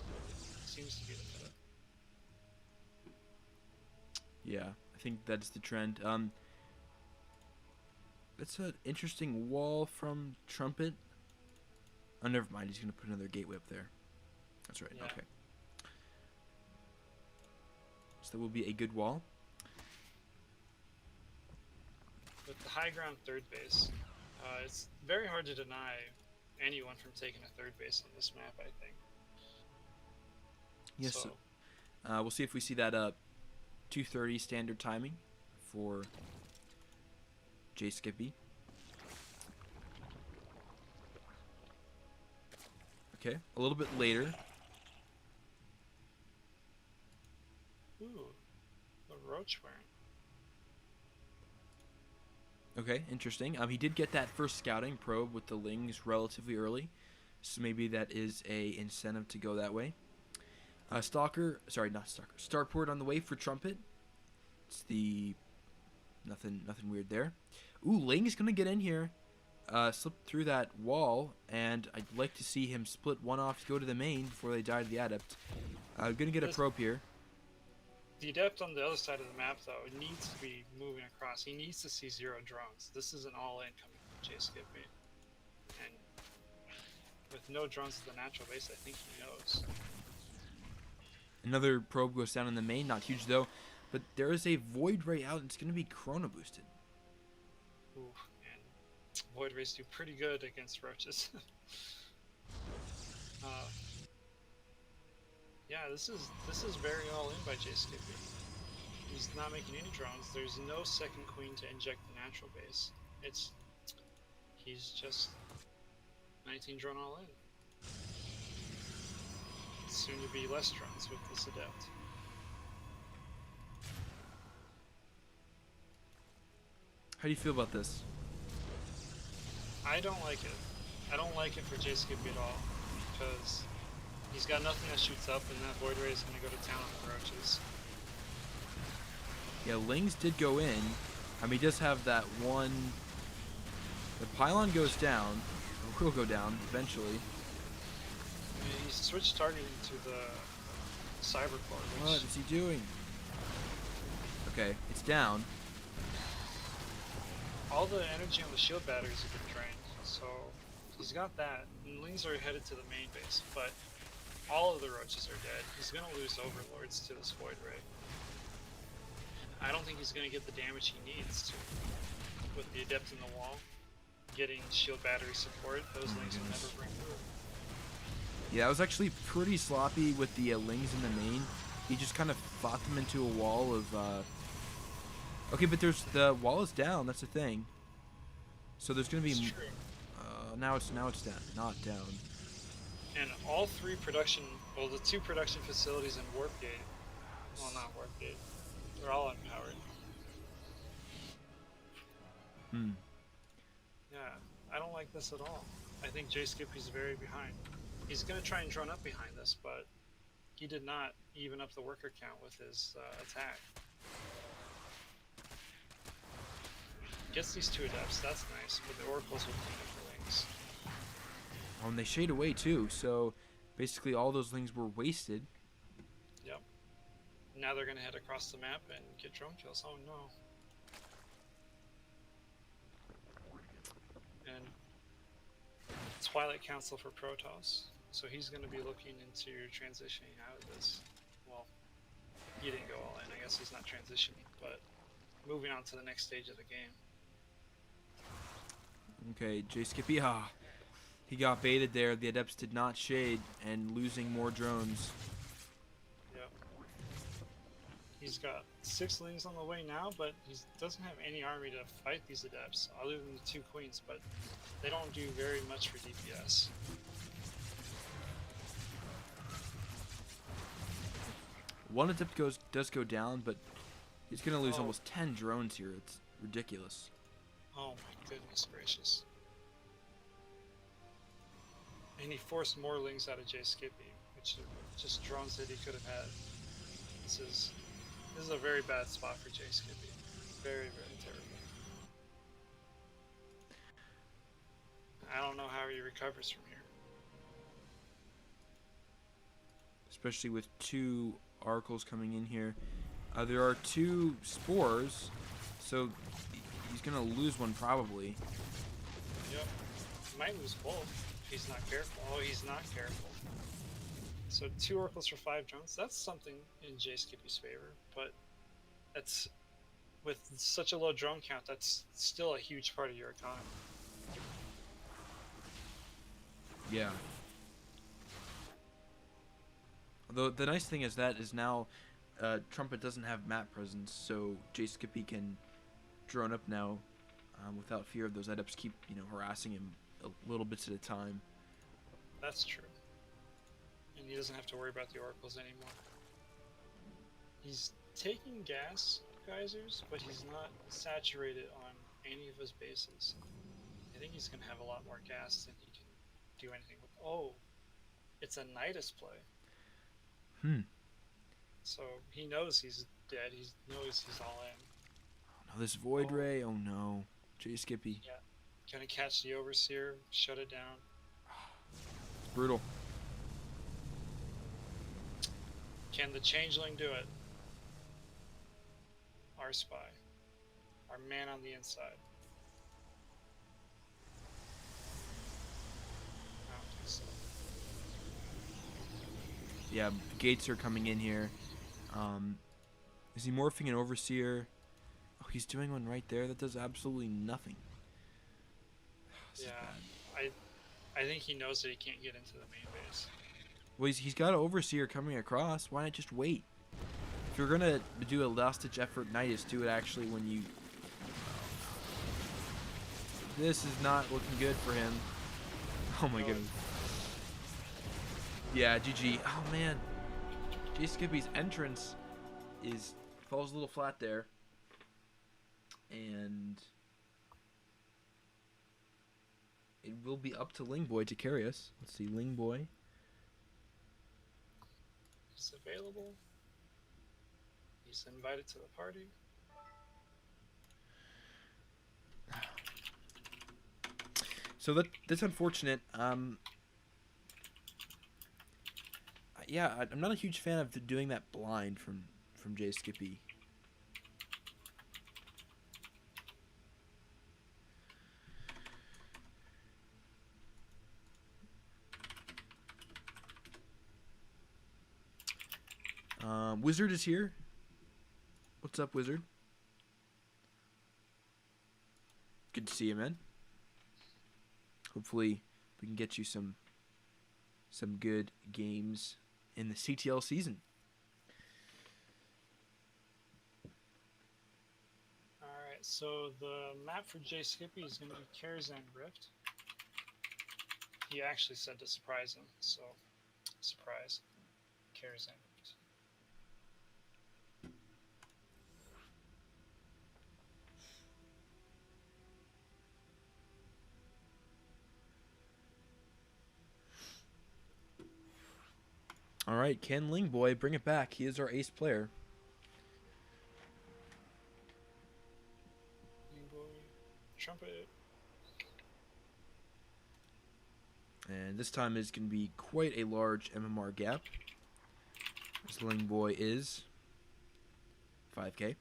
seems to be the meta. Yeah, I think that's the trend. That's an interesting wall from Trumpet. Oh, never mind. He's gonna put another gateway up there. That's right. Yeah. Okay. So that will be a good wall. With the high ground third base, it's very hard to deny anyone from taking a third base on this map, I think. Yes. So, we'll see if we see that 2:30 standard timing for J Skippy. Okay, a little bit later. ooh, the roach wearing. Okay, interesting. He did get that first scouting probe with the Lings relatively early, so maybe that is a incentive to go that way. Starport on the way for Trumpet. It's the nothing weird there. Ooh, Ling's gonna get in here, slip through that wall, and I'd like to see him split one off to go to the main before they die to the Adept. Gonna get a probe here. The Adept on the other side of the map, though, needs to be moving across. He needs to see 0 drones. This is an all-in coming from J Skippy. And with no drones at the natural base, I think he knows. Another probe goes down in the main, not huge though, but there is a Void Ray out, and it's going to be Chrono boosted. Ooh, and Void Rays do pretty good against roaches. uh, yeah, this is very all in by J Skippy. He's not making any drones. There's no second queen to inject the natural base. He's just 19 drone all in. Soon to be less drones with this adept. How do you feel about this? I don't like it. I don't like it for J Skippy at all, because he's got nothing that shoots up, and that Void Ray is going to go to town on the roaches. Yeah, Lings did go in. I mean, he does have that one. The pylon goes down. Or will go down eventually. I mean, he switched targeting to the Cybercore. What is he doing? Okay, it's down. All the energy on the shield batteries have been drained, so he's got that. And Lings are headed to the main base, but all of the roaches are dead. He's going to lose Overlords to this Void Ray. I don't think he's going to get the damage he needs to. With the Adept in the wall, getting shield battery support, those Lings will never bring through. Yeah, it was actually pretty sloppy with the Lings in the main. He just kind of fought them into a wall of... Okay, but the wall is down. That's the thing. So there's gonna be. It's true. Now it's down, not down. And all three production, well, the two production facilities in Warpgate, well, not Warpgate, they're all unpowered. Yeah, I don't like this at all. I think J Skippy's very behind. He's gonna try and drone up behind this, but he did not even up the worker count with his attack. Gets these two adepts, that's nice, but the oracles will clean up the Lings. Oh, and they shade away too, so basically all those Lings were wasted. Yep. Now they're gonna head across the map and get drone kills. Oh no. And Twilight Council for Protoss. So he's gonna be looking into transitioning out of this. Well, he didn't go all in, I guess he's not transitioning, but moving on to the next stage of the game. Okay, J Skippy, he got baited there. The Adepts did not shade, and losing more drones. Yep. He's got 6 Lings on the way now, but he doesn't have any army to fight these Adepts, other than the 2 Queens, but they don't do very much for DPS. One Adept does go down, but he's going to lose Oh. almost 10 drones here. It's ridiculous. Oh my goodness gracious. And he forced more Lings out of J Skippy, which are just drones that he could have had. This is a very bad spot for J Skippy. Very, very terrible. I don't know how he recovers from here. Especially with 2 Oracles coming in here. There are 2 Spores, so he's going to lose one probably. Yep. He might lose both if he's not careful. Oh, he's not careful. So 2 Oracles for 5 drones. That's something in J Skippy's favor, but that's with such a low drone count, that's still a huge part of your economy. Yeah. Although the nice thing is that is now Trumpet doesn't have map presence, so J Skippy can drone up now without fear of those Adepts keep harassing him little bits at a time. That's true. And he doesn't have to worry about the oracles anymore. He's taking gas geysers, but he's not saturated on any of his bases. I think he's going to have a lot more gas than he can do anything with. Oh, it's a Nydus play. So he knows he's dead. He knows he's all in. Oh, no, this Void Ray. Oh no, J Skippy. Yeah, gonna catch the Overseer, shut it down. It's brutal. Can the Changeling do it? Our spy, our man on the inside. I don't think so. Yeah, gates are coming in here. Is he morphing an Overseer? Oh, he's doing one right there. That does absolutely nothing. This is Yeah, bad. I think he knows that he can't get into the main base. Well, he's got an overseer coming across. Why not just wait? If you're gonna do a last-ditch effort, Nydus, do it actually when you. This is not looking good for him. Oh my No, goodness. Yeah, GG. Oh man, J Skippy's entrance is falls a little flat there, and it will be up to Lingboy to carry us. Let's see, Lingboy. he's available. He's invited to the party. So that's unfortunate. Yeah, I'm not a huge fan of doing that blind from J Skippy. Wizard is here. What's up, Wizard? Good to see you, man. Hopefully, we can get you some good games in the CTL season. Alright, so the map for J Skippy is going to be Karazhan Rift. He actually said to surprise him, so surprise. Karazhan Rift. All right, Ken Lingboy, bring it back. He is our ace player. Lingboy, Trumpet. And this time is going to be quite a large MMR gap. This Lingboy is 5K.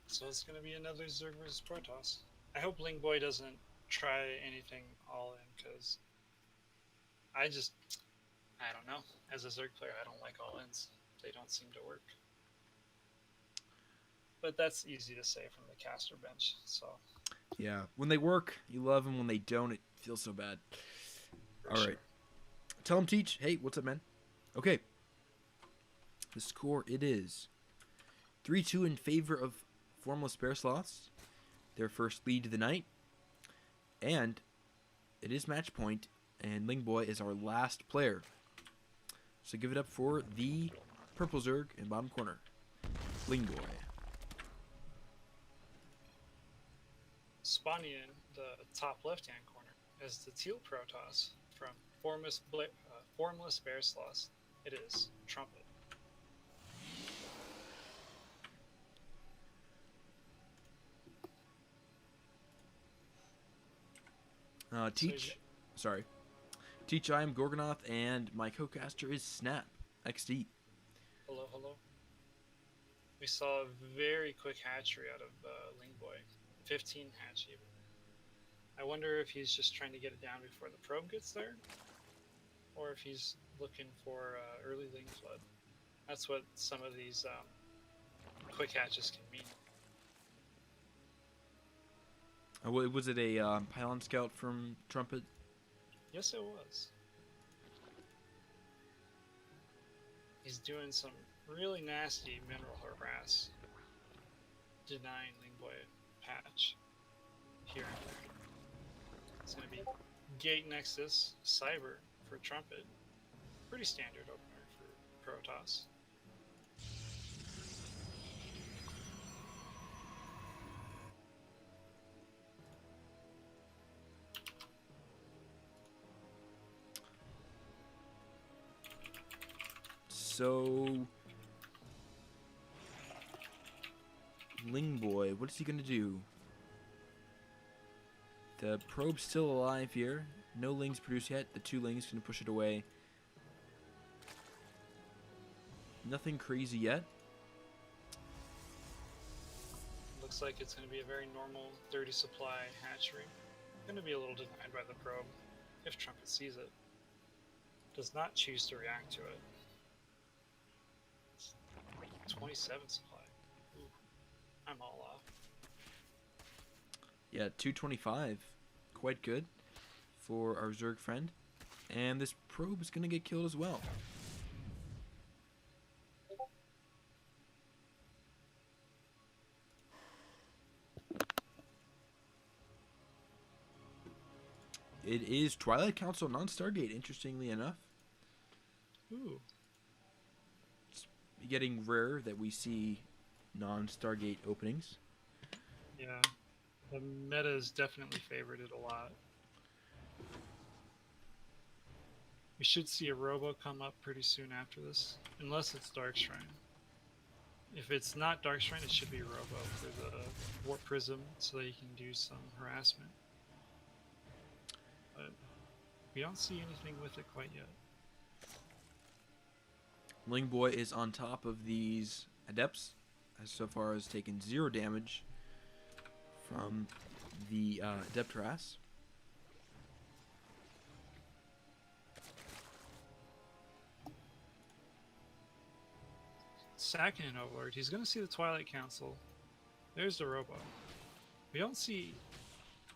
So it's going to be another Zerg versus Protoss. I hope Lingboy doesn't try anything all in, because I don't know. As a Zerg player, I don't like all ins. They don't seem to work. But that's easy to say from the caster bench, so. Yeah, when they work, you love them. When they don't, it feels so bad. All right. Tell them, Teach. Hey, what's up, man? Okay. The score, it is 3-2 in favor of Formless Bear Sloths. Their first lead of the night. And it is match point, and Lingboy is our last player. So give it up for the purple Zerg in bottom corner. Lingboy. Spawning in the top left-hand corner is the teal Protoss from Formless Bear Sloth. It is Trumpet. Teach. Sorry. Teach, I am Gorgonoth, and my co-caster is Snap XD. Hello, hello. We saw a very quick hatchery out of Lingboy. 15 hatch even. I wonder if he's just trying to get it down before the probe gets there, or if he's looking for early Ling Flood. That's what some of these quick hatches can mean. Was it a pylon scout from Trumpet? Yes, it was. He's doing some really nasty mineral harass, denying Lingboy patch here and there. It's going to be Gate Nexus, Cyber for Trumpet. Pretty standard opener for Protoss. So, Lingboy, what is he going to do? The probe's still alive here. No Lings produced yet. The 2 Lings going to push it away. Nothing crazy yet. Looks like it's going to be a very normal 30 supply hatchery. Going to be a little denied by the probe, if Trumpet sees it. Does not choose to react to it. 27 supply. Ooh, I'm all off. Yeah, 225. Quite good for our Zerg friend. And this probe is going to get killed as well. It is Twilight Council non-Stargate, interestingly enough. Ooh. It's getting rare that we see non-Stargate openings. Yeah. The meta has definitely favored it a lot. We should see a Robo come up pretty soon after this, unless it's Dark Shrine. If it's not Dark Shrine, it should be Robo for the Warp Prism, so that you can do some harassment. But we don't see anything with it quite yet. Ling Boy is on top of these Adepts, as so far has taken 0 damage from the Adept harass. Sacking an Overlord, he's going to see the Twilight Council. There's the Robo. We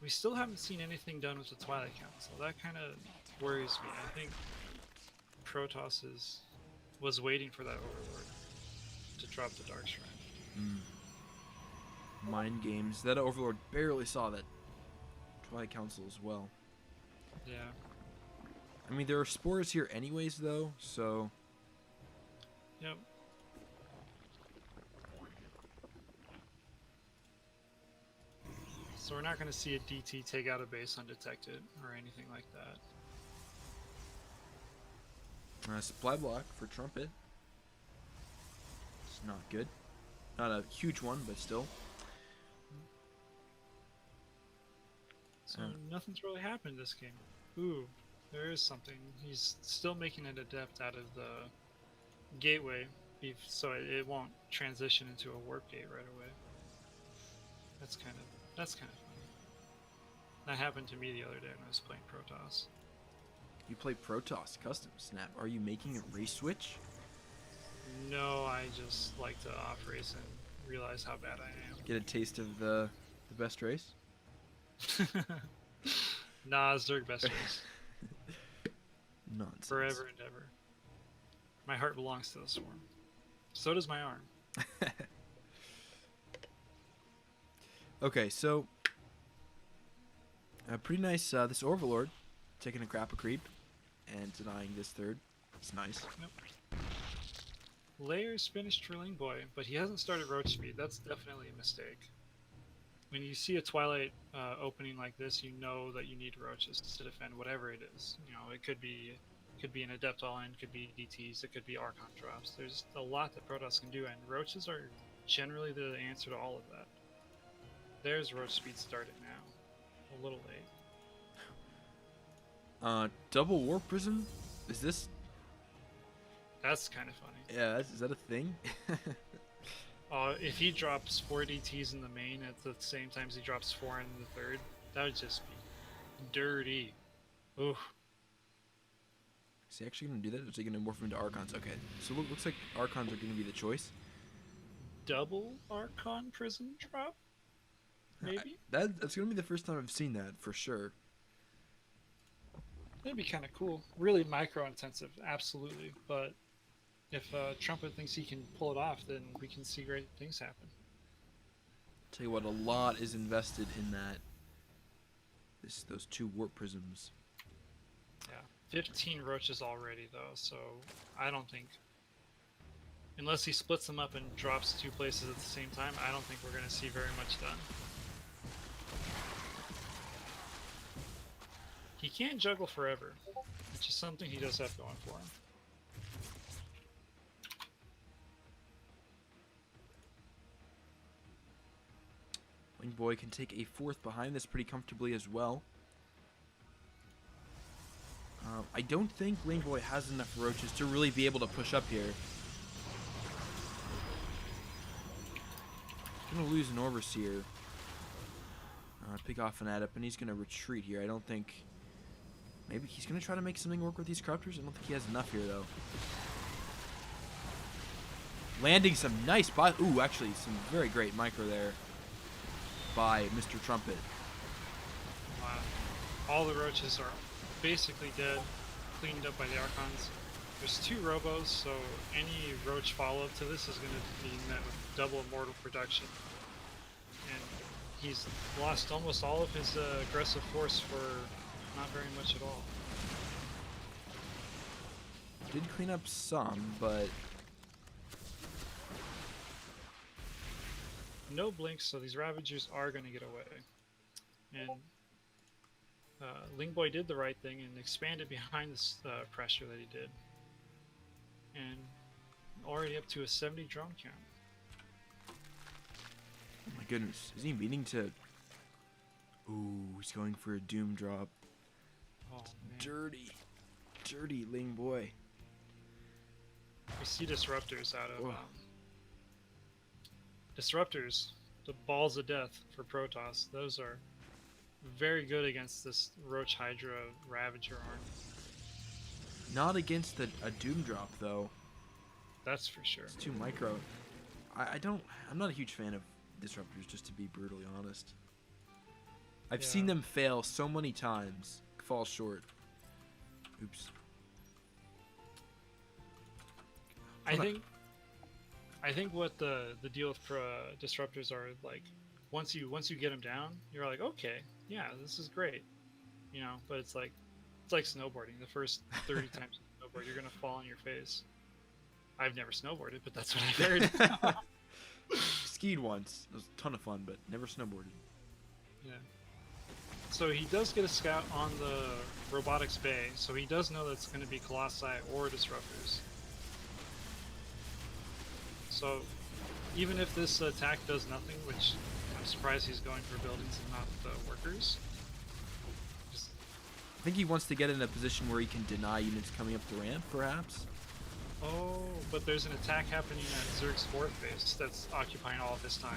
still haven't seen anything done with the Twilight Council. That kind of worries me. I think Protoss was waiting for that Overlord to drop the Dark Shrine. Mind games. That Overlord barely saw that Twilight Council as well. Yeah. I mean, there are spores here anyways, though, so... Yep. So we're not going to see a DT take out a base undetected or anything like that. Supply block for Trumpet. It's not good. Not a huge one, but still. So nothing's really happened this game. Ooh, there is something. He's still making an Adept out of the gateway, so it won't transition into a warp gate right away. That's kind of funny. That happened to me the other day when I was playing Protoss. You play Protoss Custom Snap. Are you making a race switch? No, I just like to off race and realize how bad I am. Get a taste of the best race? Nah, Zerg best race. Nonsense. Forever and ever. My heart belongs to the Swarm. So does my arm. Okay, so pretty nice. This Overlord taking a Grappa Creep and denying this third. It's nice. Nope. Layers finished for Ling Boy, but he hasn't started Roach Speed. That's definitely a mistake. When you see a Twilight opening like this, you know that you need Roaches to defend whatever it is. You know, it could be an Adept all-in, could be DTs, it could be Archon drops. There's a lot that Protoss can do, and Roaches are generally the answer to all of that. There's Roach Speed started now. A little late. Double Warp Prism? Is this... That's kind of funny. Yeah, is that a thing? If he drops 4 DTs in the main at the same time as he drops 4 in the third, that would just be dirty. Ooh. Is he actually going to do that? Or is he going to morph into Archons? Okay, so it looks like Archons are going to be the choice. Double Archon Prism drop? Maybe? That's going to be the first time I've seen that, for sure. That'd be kind of cool. Really micro-intensive, absolutely. But if Trumpet thinks he can pull it off, then we can see great things happen. Tell you what, a lot is invested in that. Those 2 Warp Prisms. Yeah, 15 Roaches already, though, so I don't think... Unless he splits them up and drops 2 places at the same time, I don't think we're going to see very much done. He can't juggle forever, which is something he does have going for him. Ling Boy can take a 4th behind this pretty comfortably as well. I don't think Ling Boy has enough Roaches to really be able to push up here. Gonna lose an Overseer. Pick off an Adept, and he's gonna retreat here. I don't think Maybe he's going to try to make something work with these corruptors. I don't think he has enough here, though. Landing some nice... Ooh, actually, some very great micro there by Mr. Trumpet. Wow. All the roaches are basically dead, cleaned up by the Archons. There's 2 robos, so any roach follow-up to this is going to be met with double immortal production. And he's lost almost all of his aggressive force for not very much at all. Did clean up some, but... No blinks, so these Ravagers are going to get away. And Lingboy did the right thing and expanded behind this pressure that he did. And already up to a 70 drone count. Oh my goodness. Is he meaning to... Ooh, he's going for a Doom drop. Oh, man. Dirty. Dirty Lingboy. We see Disruptors out of... Disruptors, the balls of death for Protoss. Those are very good against this Roach Hydra Ravager arm. Not against a Doom drop, though. That's for sure. It's too micro. I'm not a huge fan of Disruptors, just to be brutally honest. I've seen them fail so many times. Fall short. Oops. I think what the deal with Disruptors are like, once you get them down, you're like, okay, yeah, this is great, you know. But it's like snowboarding. The first 30 times you snowboard, you're gonna fall on your face. I've never snowboarded, but that's what I've heard. Skied once. It was a ton of fun, but never snowboarded. Yeah. So he does get a scout on the robotics bay, so he does know that's going to be Colossi or Disruptors. So even if this attack does nothing, which I'm surprised he's going for buildings and not the workers. I think he wants to get in a position where he can deny units coming up the ramp, perhaps. Oh, but there's an attack happening at Zerg's 4th base that's occupying all of his time.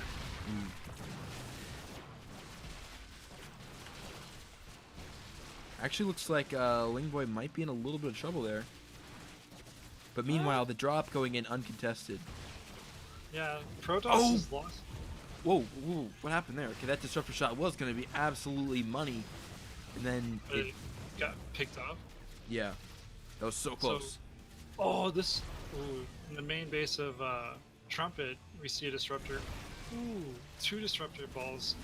Actually looks like Lingboy might be in a little bit of trouble there. But meanwhile, the drop going in uncontested. Yeah, Protoss is lost. Whoa, what happened there? Okay, that disruptor shot was going to be absolutely money. And then it got picked off. Yeah, that was so close. In the main base of Trumpet, we see a disruptor. Ooh, 2 disruptor balls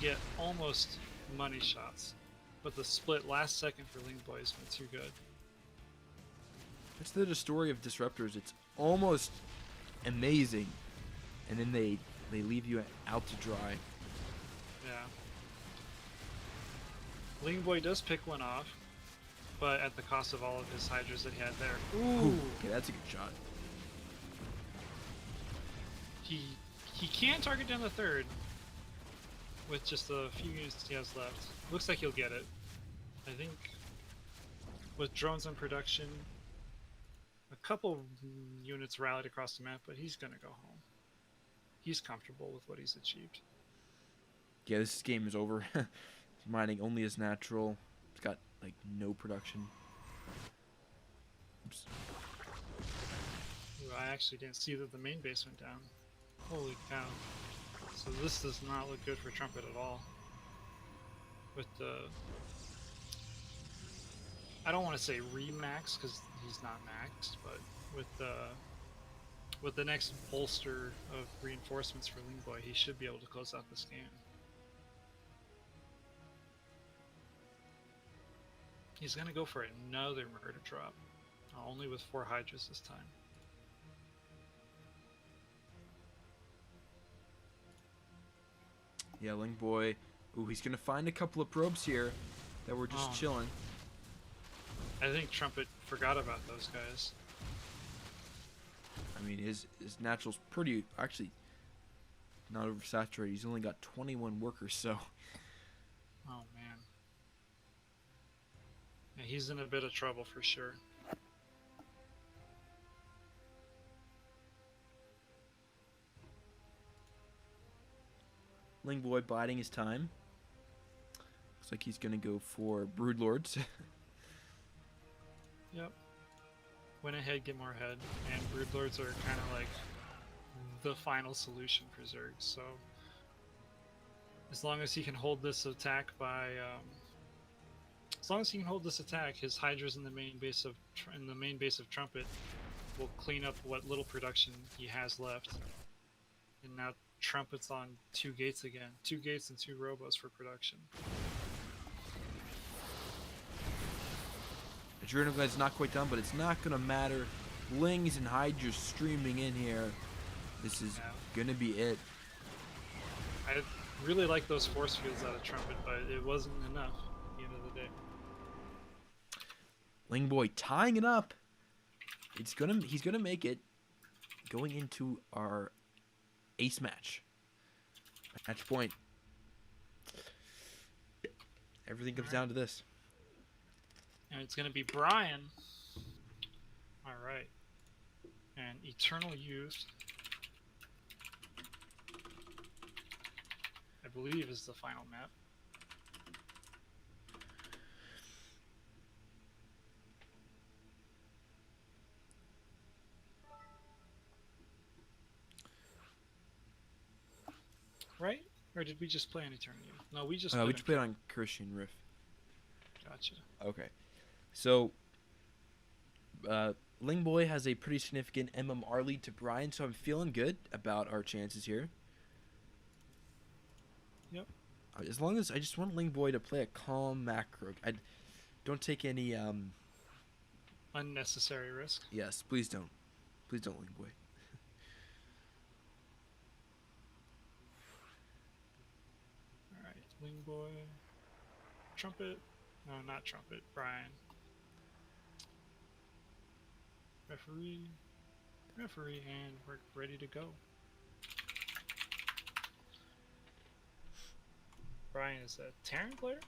get almost money shots. But the split last second for Lingboy has been too good. That's the story of disruptors. It's almost amazing, and then they leave you out to dry. Yeah. Lingboy does pick one off, but at the cost of all of his Hydras that he had there. Ooh. Okay, that's a good shot. He can target down the 3rd with just the few units he has left. Looks like he'll get it. I think with drones in production, a couple units rallied across the map, but he's gonna go home. He's comfortable with what he's achieved. Yeah, this game is over. He's mining only as natural. It's got like no production. Oops. Ooh, I actually didn't see that the main base went down. Holy cow. So this does not look good for Trumpet at all. With the... I don't want to say remax, because he's not maxed, but with the next bolster of reinforcements for Lingboy, he should be able to close out this game. He's going to go for another murder drop, only with 4 Hydras this time. Yeah, Lingboy. Ooh, he's going to find a couple of probes here that were just chilling. I think Trumpet forgot about those guys. I mean, his natural's pretty, actually, not oversaturated. He's only got 21 workers, so. Oh, man. Yeah, he's in a bit of trouble for sure. Lingboy biding his time. Looks like he's going to go for Broodlords. Yep. Went ahead, get more head, and Broodlords are kind of like the final solution for Zerg. So as long as he can hold this attack as long as he can hold this attack, his Hydras in the main base of Trumpet will clean up what little production he has left. And now Trumpet's on 2 gates again, 2 gates and 2 robos for production. Adrenal Gland's not quite done, but it's not gonna matter. Lings and Hydras streaming in here. This is gonna be it. I really like those force fields out of Trumpet, but it wasn't enough at the end of the day. Ling Boy tying it up. He's gonna make it. Going into our ace match. Match point. Everything comes down to this. And it's gonna be Brian. Alright. And Eternal Youth, I believe, is the final map. Right? Or did we just play on Eternal Youth? No, we just played on Christian Riff. Gotcha. Okay. So, Ling Boy has a pretty significant MMR lead to Brian, so I'm feeling good about our chances here. Yep. As long as I just want Ling Boy to play a calm macro. I don't take any unnecessary risk. Yes, please don't. Please don't, Ling Boy. Alright, Ling Boy. Trumpet. No, not Trumpet. Brian. Referee, and we're ready to go. Brian is a Terran player?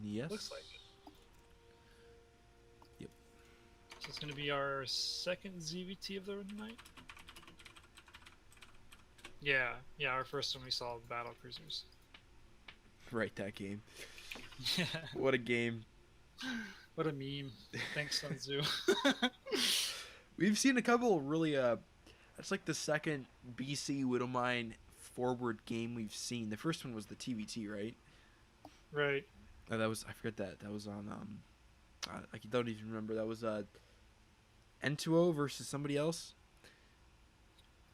Yes. Looks like it. Yep. So it's going to be our second ZVT of the night? Yeah, our first one we saw battle cruisers. Right, that game. Yeah. What a game. What a meme. Thanks, Sun Tzu. We've seen a couple really, that's like the second BC Widowmine forward game we've seen. The first one was the TVT, right? Right. Oh, that was, I forget that. That was on, I don't even remember. That was, N2O versus somebody else?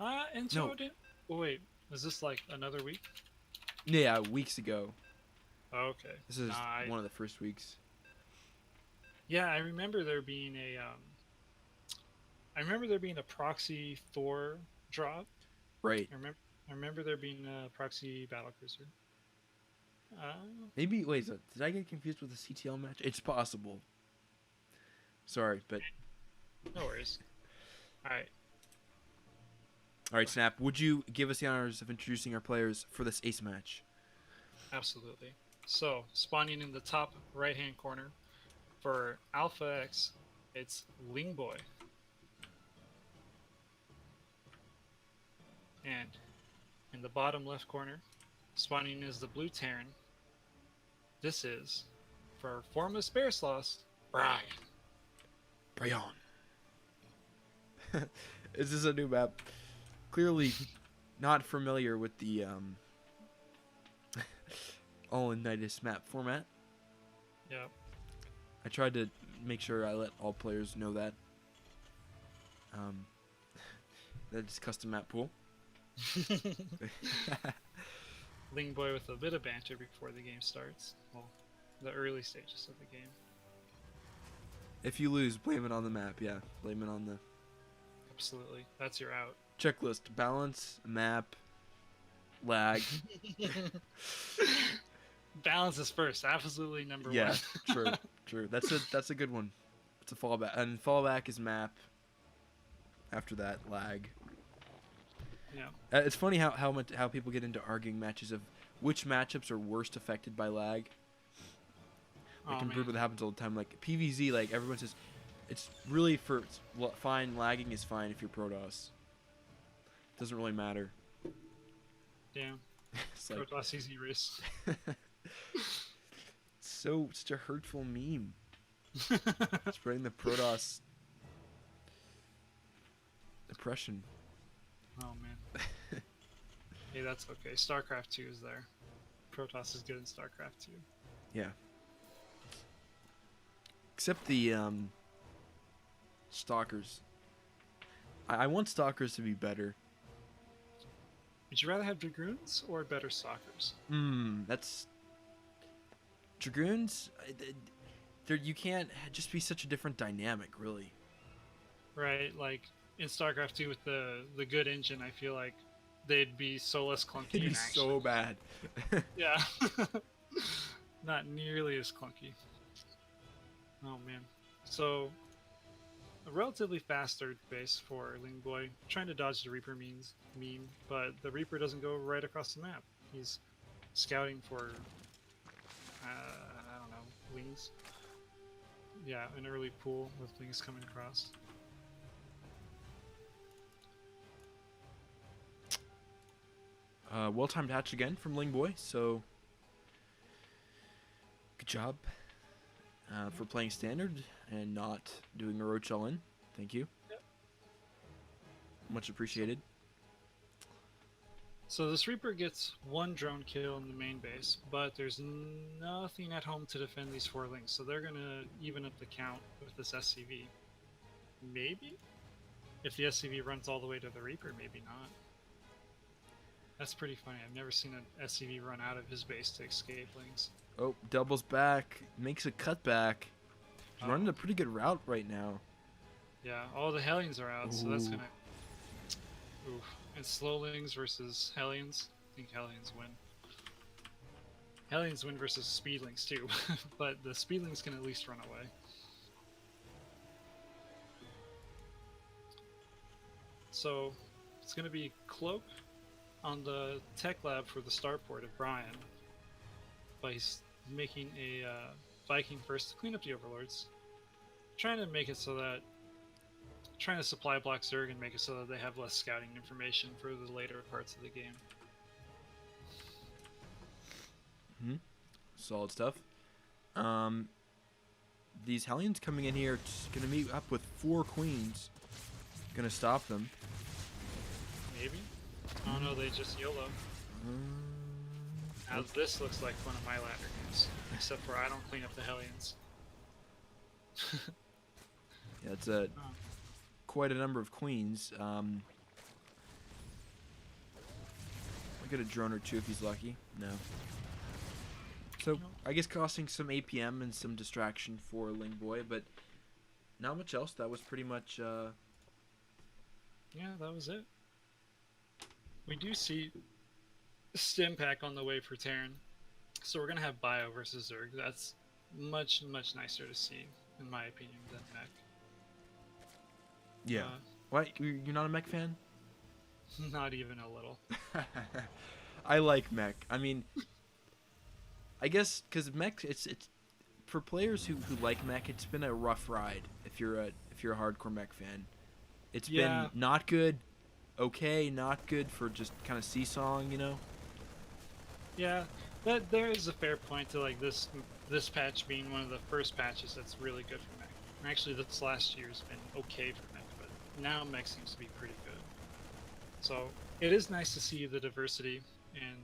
N2O No. did? Oh, wait. Was this like another week? Yeah, weeks ago. Oh, okay. This is one of the first weeks. Yeah, I remember there being a proxy Thor drop. Right. I remember there being a proxy battlecruiser. Maybe, wait, did I get confused with the CTL match? It's possible. Sorry, but... No worries. Alright. Alright, Snap, would you give us the honors of introducing our players for this ace match? Absolutely. So, spawning in the top right-hand corner for AlphaX, it's Ling Boy. And in the bottom left corner, spawning is the blue Terran. This is, for Formless Bear Sloth, Brian. Brian. Is this a new map? Clearly not familiar with the TheNydus map format. Yep. I tried to make sure I let all players know that. That's custom map pool. Ling Boy with a bit of banter before the game starts. Well, the early stages of the game. If you lose, blame it on the map. Yeah, blame it on the... Absolutely. That's your out. Checklist. Balance, map, lag. Balance is first. Absolutely number one. Yeah, true. That's a good one. It's a fallback. And fallback is map. After that, lag. Yeah. It's funny how people get into arguing matches of which matchups are worst affected by lag. Like in Brood, that happens all the time. Like PvZ, like everyone says, it's really fine. Lagging is fine if you're Protoss. Doesn't really matter. Damn. It's like Protoss easy race. such a hurtful meme. Spreading the Protoss depression. Oh man. Hey, that's okay. StarCraft 2 is there. Protoss is good in StarCraft 2. Yeah. Except the Stalkers. I want Stalkers to be better. Would you rather have Dragoons or better Stalkers? That's Dragoons. You can't just be such a different dynamic, really. Right, like in StarCraft 2 with the good engine, I feel like they'd be so less clunky. It'd be so bad. Yeah. Not nearly as clunky. Oh man. So a relatively fast third base for Ling Boy, trying to dodge the Reaper meme, but the Reaper doesn't go right across the map. He's scouting for I don't know, wings. Yeah, an early pool with wings coming across. Well-timed hatch again from Ling Boy, so good job for playing standard and not doing a roach all in. Thank you. Yep. Much appreciated. So this Reaper gets one drone kill in the main base, but there's nothing at home to defend these 4 links, so they're gonna even up the count with this SCV. Maybe? If the SCV runs all the way to the Reaper, maybe not. That's pretty funny. I've never seen an SCV run out of his base to escape links. Oh, doubles back, makes a cutback. He's running a pretty good route right now. Yeah, all the Hellions are out, so that's Ooh. gonna... Oof. And Slowlings versus Hellions. I think Hellions win. Hellions win versus Speedlings too, but the Speedlings can at least run away. So it's gonna be Cloak on the tech lab for the starport of Brian, but he's making a Viking first to clean up the overlords, trying to supply block Zerg and make it so that they have less scouting information for the later parts of the game. Solid stuff. These Hellions coming in here, just gonna meet up with 4 queens. Gonna stop them. Maybe. Oh no, they just YOLO. Now this looks like one of my ladder games, except for I don't clean up the Hellions. Yeah, it's quite a number of queens. I'll get a drone or 2 if he's lucky. No. So I guess costing some APM and some distraction for Ling Boy, but not much else. That was pretty much. Yeah, that was it. We do see Stim Pack on the way for Terran, so we're gonna have Bio versus Zerg. That's much nicer to see, in my opinion, than Mech. Yeah. What? You're not a Mech fan? Not even a little. I like Mech. I mean, I guess because Mech, it's for players who like Mech. It's been a rough ride. If you're a hardcore Mech fan, it's been not good, okay, not good for just kind of seesawing, you know. Yeah, that there is a fair point to like this patch being one of the first patches that's really good for Mech. And actually, this last year's been okay for Mech, but now Mech seems to be pretty good. So it is nice to see the diversity and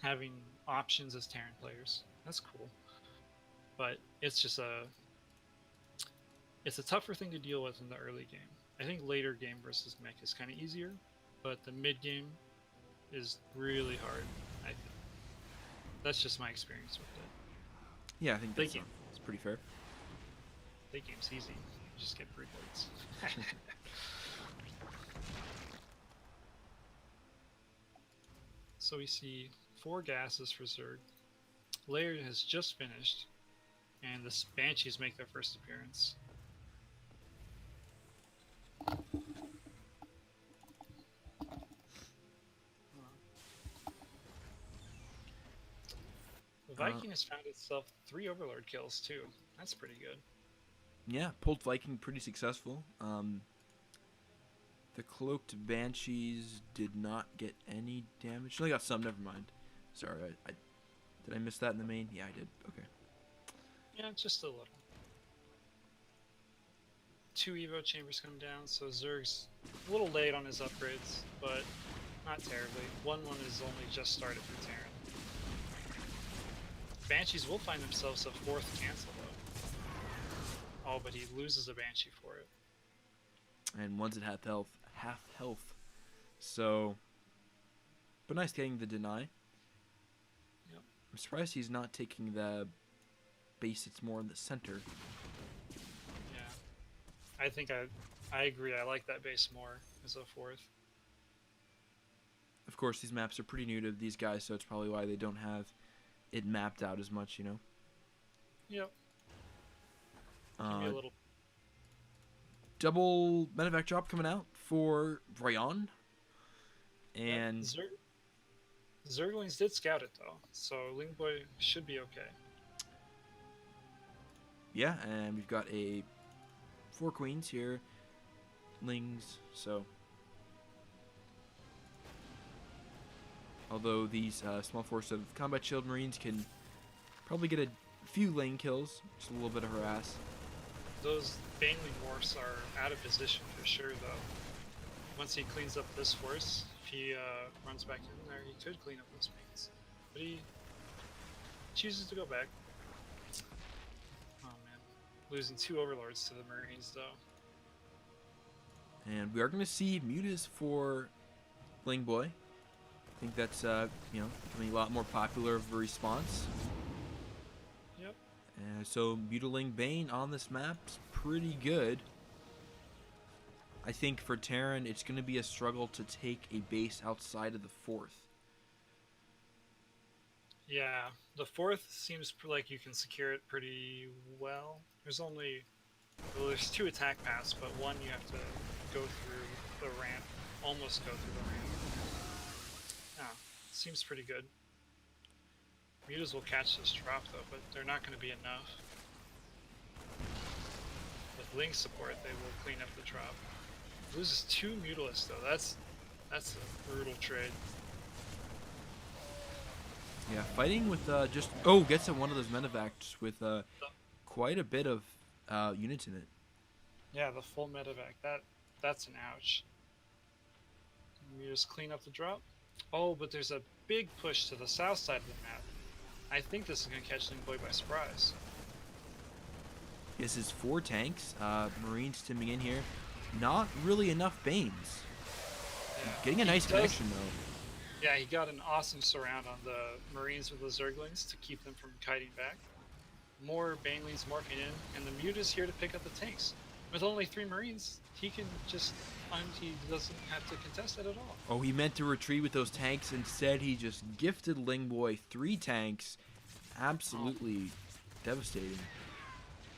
having options as Terran players. That's cool. But it's just it's a tougher thing to deal with in the early game. I think later game versus Mech is kind of easier, but the mid game is really hard, I think. That's just my experience with it. Yeah, I think that's pretty fair. Late game's easy. You just get free points. So we see 4 gases for Zerg. Layered has just finished, and the Banshees make their first appearance. The Viking has found itself 3 Overlord kills too. That's pretty good. Yeah, pulled Viking pretty successful. The cloaked Banshees did not get any damage. Only got some. Never mind. Sorry, did I miss that in the main? Yeah, I did. Okay. Yeah, just a little. 2 Evo chambers come down, so Zerg's a little late on his upgrades, but not terribly. 1-1 is only just started for Terran. Banshees will find themselves a 4th cancel, though. Oh, but he loses a Banshee for it. And one's at half health. Half health. So, but nice getting the deny. Yep. I'm surprised he's not taking the base that's more in the center. Yeah. I think I agree. I like that base more as a 4th. Of course, these maps are pretty new to these guys, so it's probably why they don't have it mapped out as much, you know? Yep. Give me a little. Double medevac drop coming out for Bryon. And Zerglings did scout it, though, so Lingboy should be okay. yeah, and we've got a 4 queens here. Lings, so. Although these small force of combat shield marines can probably get a few lane kills, just a little bit of harass. Those Baneling morphs are out of position for sure, though. Once he cleans up this force, if he runs back in there, he could clean up those Banes. But he chooses to go back. Oh man. Losing 2 overlords to the Marines, though. And we are going to see mutas for Lingboy. I think that's becoming a lot more popular of a response. Yep. So Mutiling Bane on this map is pretty good. I think for Terran, it's going to be a struggle to take a base outside of the 4th. Yeah, the 4th seems like you can secure it pretty well. There's 2 attack paths, but one you have to go through the ramp, almost go through the ramp. Yeah, seems pretty good. Mutas will catch this drop though, but they're not going to be enough. With Link support, they will clean up the drop. Loses 2 Mutalisks though. That's a brutal trade. Yeah, fighting with gets at one of those medevacs with quite a bit of units in it. Yeah, the full medevac. That's an ouch. Mutas clean up the drop. Oh, but there's a big push to the south side of the map. I think this is going to catch Lingboy by surprise. This is 4 tanks. Marines timming in here. Not really enough Banes. Yeah. Getting a nice connection, though. Yeah, he got an awesome surround on the Marines with the Zerglings to keep them from kiting back. More Banelings morphing in, and the Muta's here to pick up the tanks. With only 3 Marines, he can just... he doesn't have to contest it at all. Oh, he meant to retreat with those tanks. Instead, he just gifted Lingboy 3 tanks. Absolutely devastating.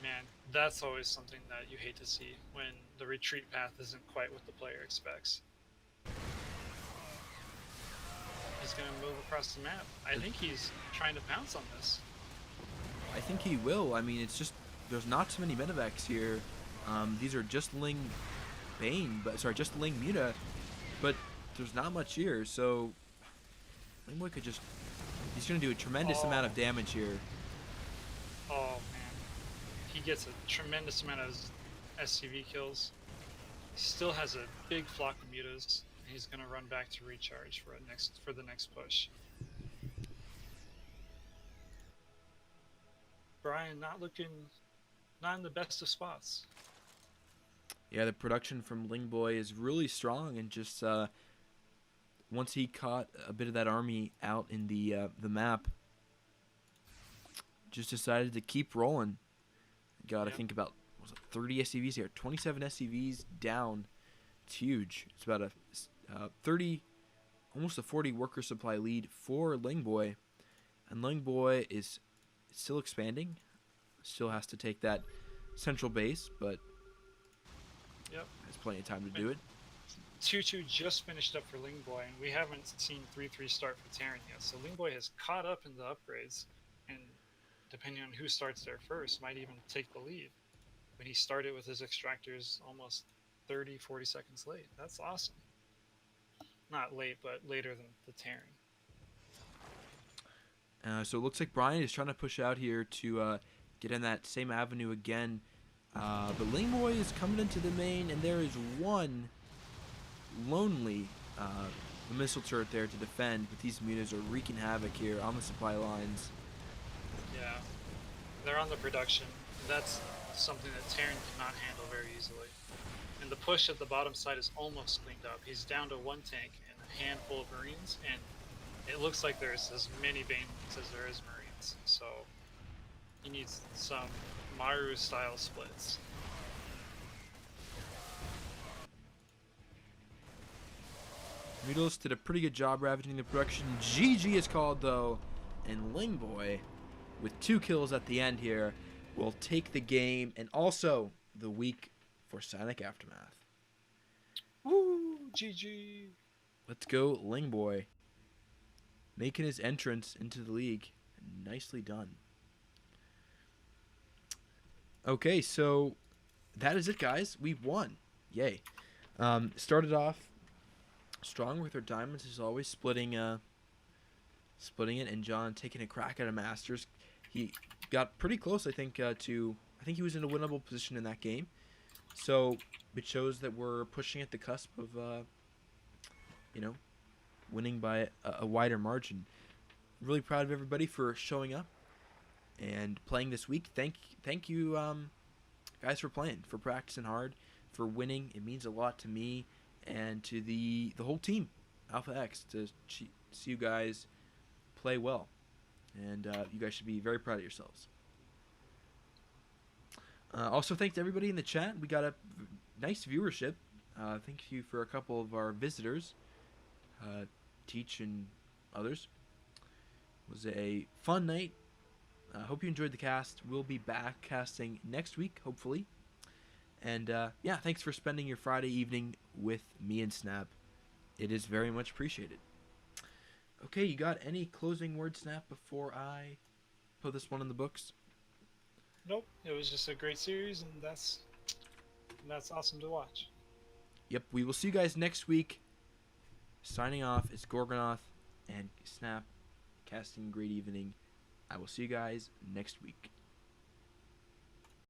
Man, that's always something that you hate to see when the retreat path isn't quite what the player expects. He's going to move across the map. I think he's trying to pounce on this. I think he will. I mean, it's just... there's not too many medevacs here. These are just Ling Bane, just Ling Muta, but there's not much here, so Lingboy could just... he's going to do a tremendous amount of damage here. Oh, man. He gets a tremendous amount of SCV kills. He still has a big flock of mutas. He's going to run back to recharge for the next push. Brian not in the best of spots. Yeah, the production from Lingboy is really strong, and just once he caught a bit of that army out in the map, just decided to keep rolling. Got I think about 30 SCVs here, 27 SCVs down. It's huge. It's about a 30, almost a 40 worker supply lead for Lingboy, and Lingboy is still expanding. Still has to take that central base, but has plenty of time to do it. 2-2 just finished up for Lingboy, and we haven't seen 3-3 start for Terran yet. So Lingboy has caught up in the upgrades, and depending on who starts there first, might even take the lead. When he started with his extractors almost 30-40 seconds late. That's awesome. Not late, but later than the Terran. So it looks like Brian is trying to push out here to get in that same avenue again. But Lingboy is coming into the main, and there is one lonely missile turret there to defend, but these mutas are wreaking havoc here on the supply lines. Yeah, they're on the production. That's something that Terran cannot handle very easily. And the push at the bottom side is almost cleaned up. He's down to one tank and a handful of Marines, and it looks like there's as many Banelings as there is Marines. So he needs some Maru-style splits. Noodles did a pretty good job ravaging the production. GG is called, though, and Lingboy, with 2 kills at the end here, will take the game and also the week for Sonic Aftermath. Woo! GG! Let's go, Lingboy. Making his entrance into the league. Nicely done. Okay, so that is it, guys. We won. Yay. Started off strong with our diamonds, as always, splitting it, and John taking a crack at a Masters. He got pretty close, I think, I think he was in a winnable position in that game. So it shows that we're pushing at the cusp of, winning by a wider margin. Really proud of everybody for showing up and playing this week. Thank you, guys, for playing, for practicing hard, for winning. It means a lot to me and to the whole team, AlphaX, to see you guys play well. And you guys should be very proud of yourselves. Also, thanks to everybody in the chat. We got a nice viewership. Thank you for a couple of our visitors, Teach and others. It was a fun night. Hope you enjoyed the cast. We'll be back casting next week, hopefully. And yeah, thanks for spending your Friday evening with me and Snap. It is very much appreciated. Okay, you got any closing words, Snap, before I put this one in the books? Nope, it was just a great series, and that's awesome to watch. Yep, we will see you guys next week. Signing off, it's Gorgonoth and Snap, casting great evening. I will see you guys next week.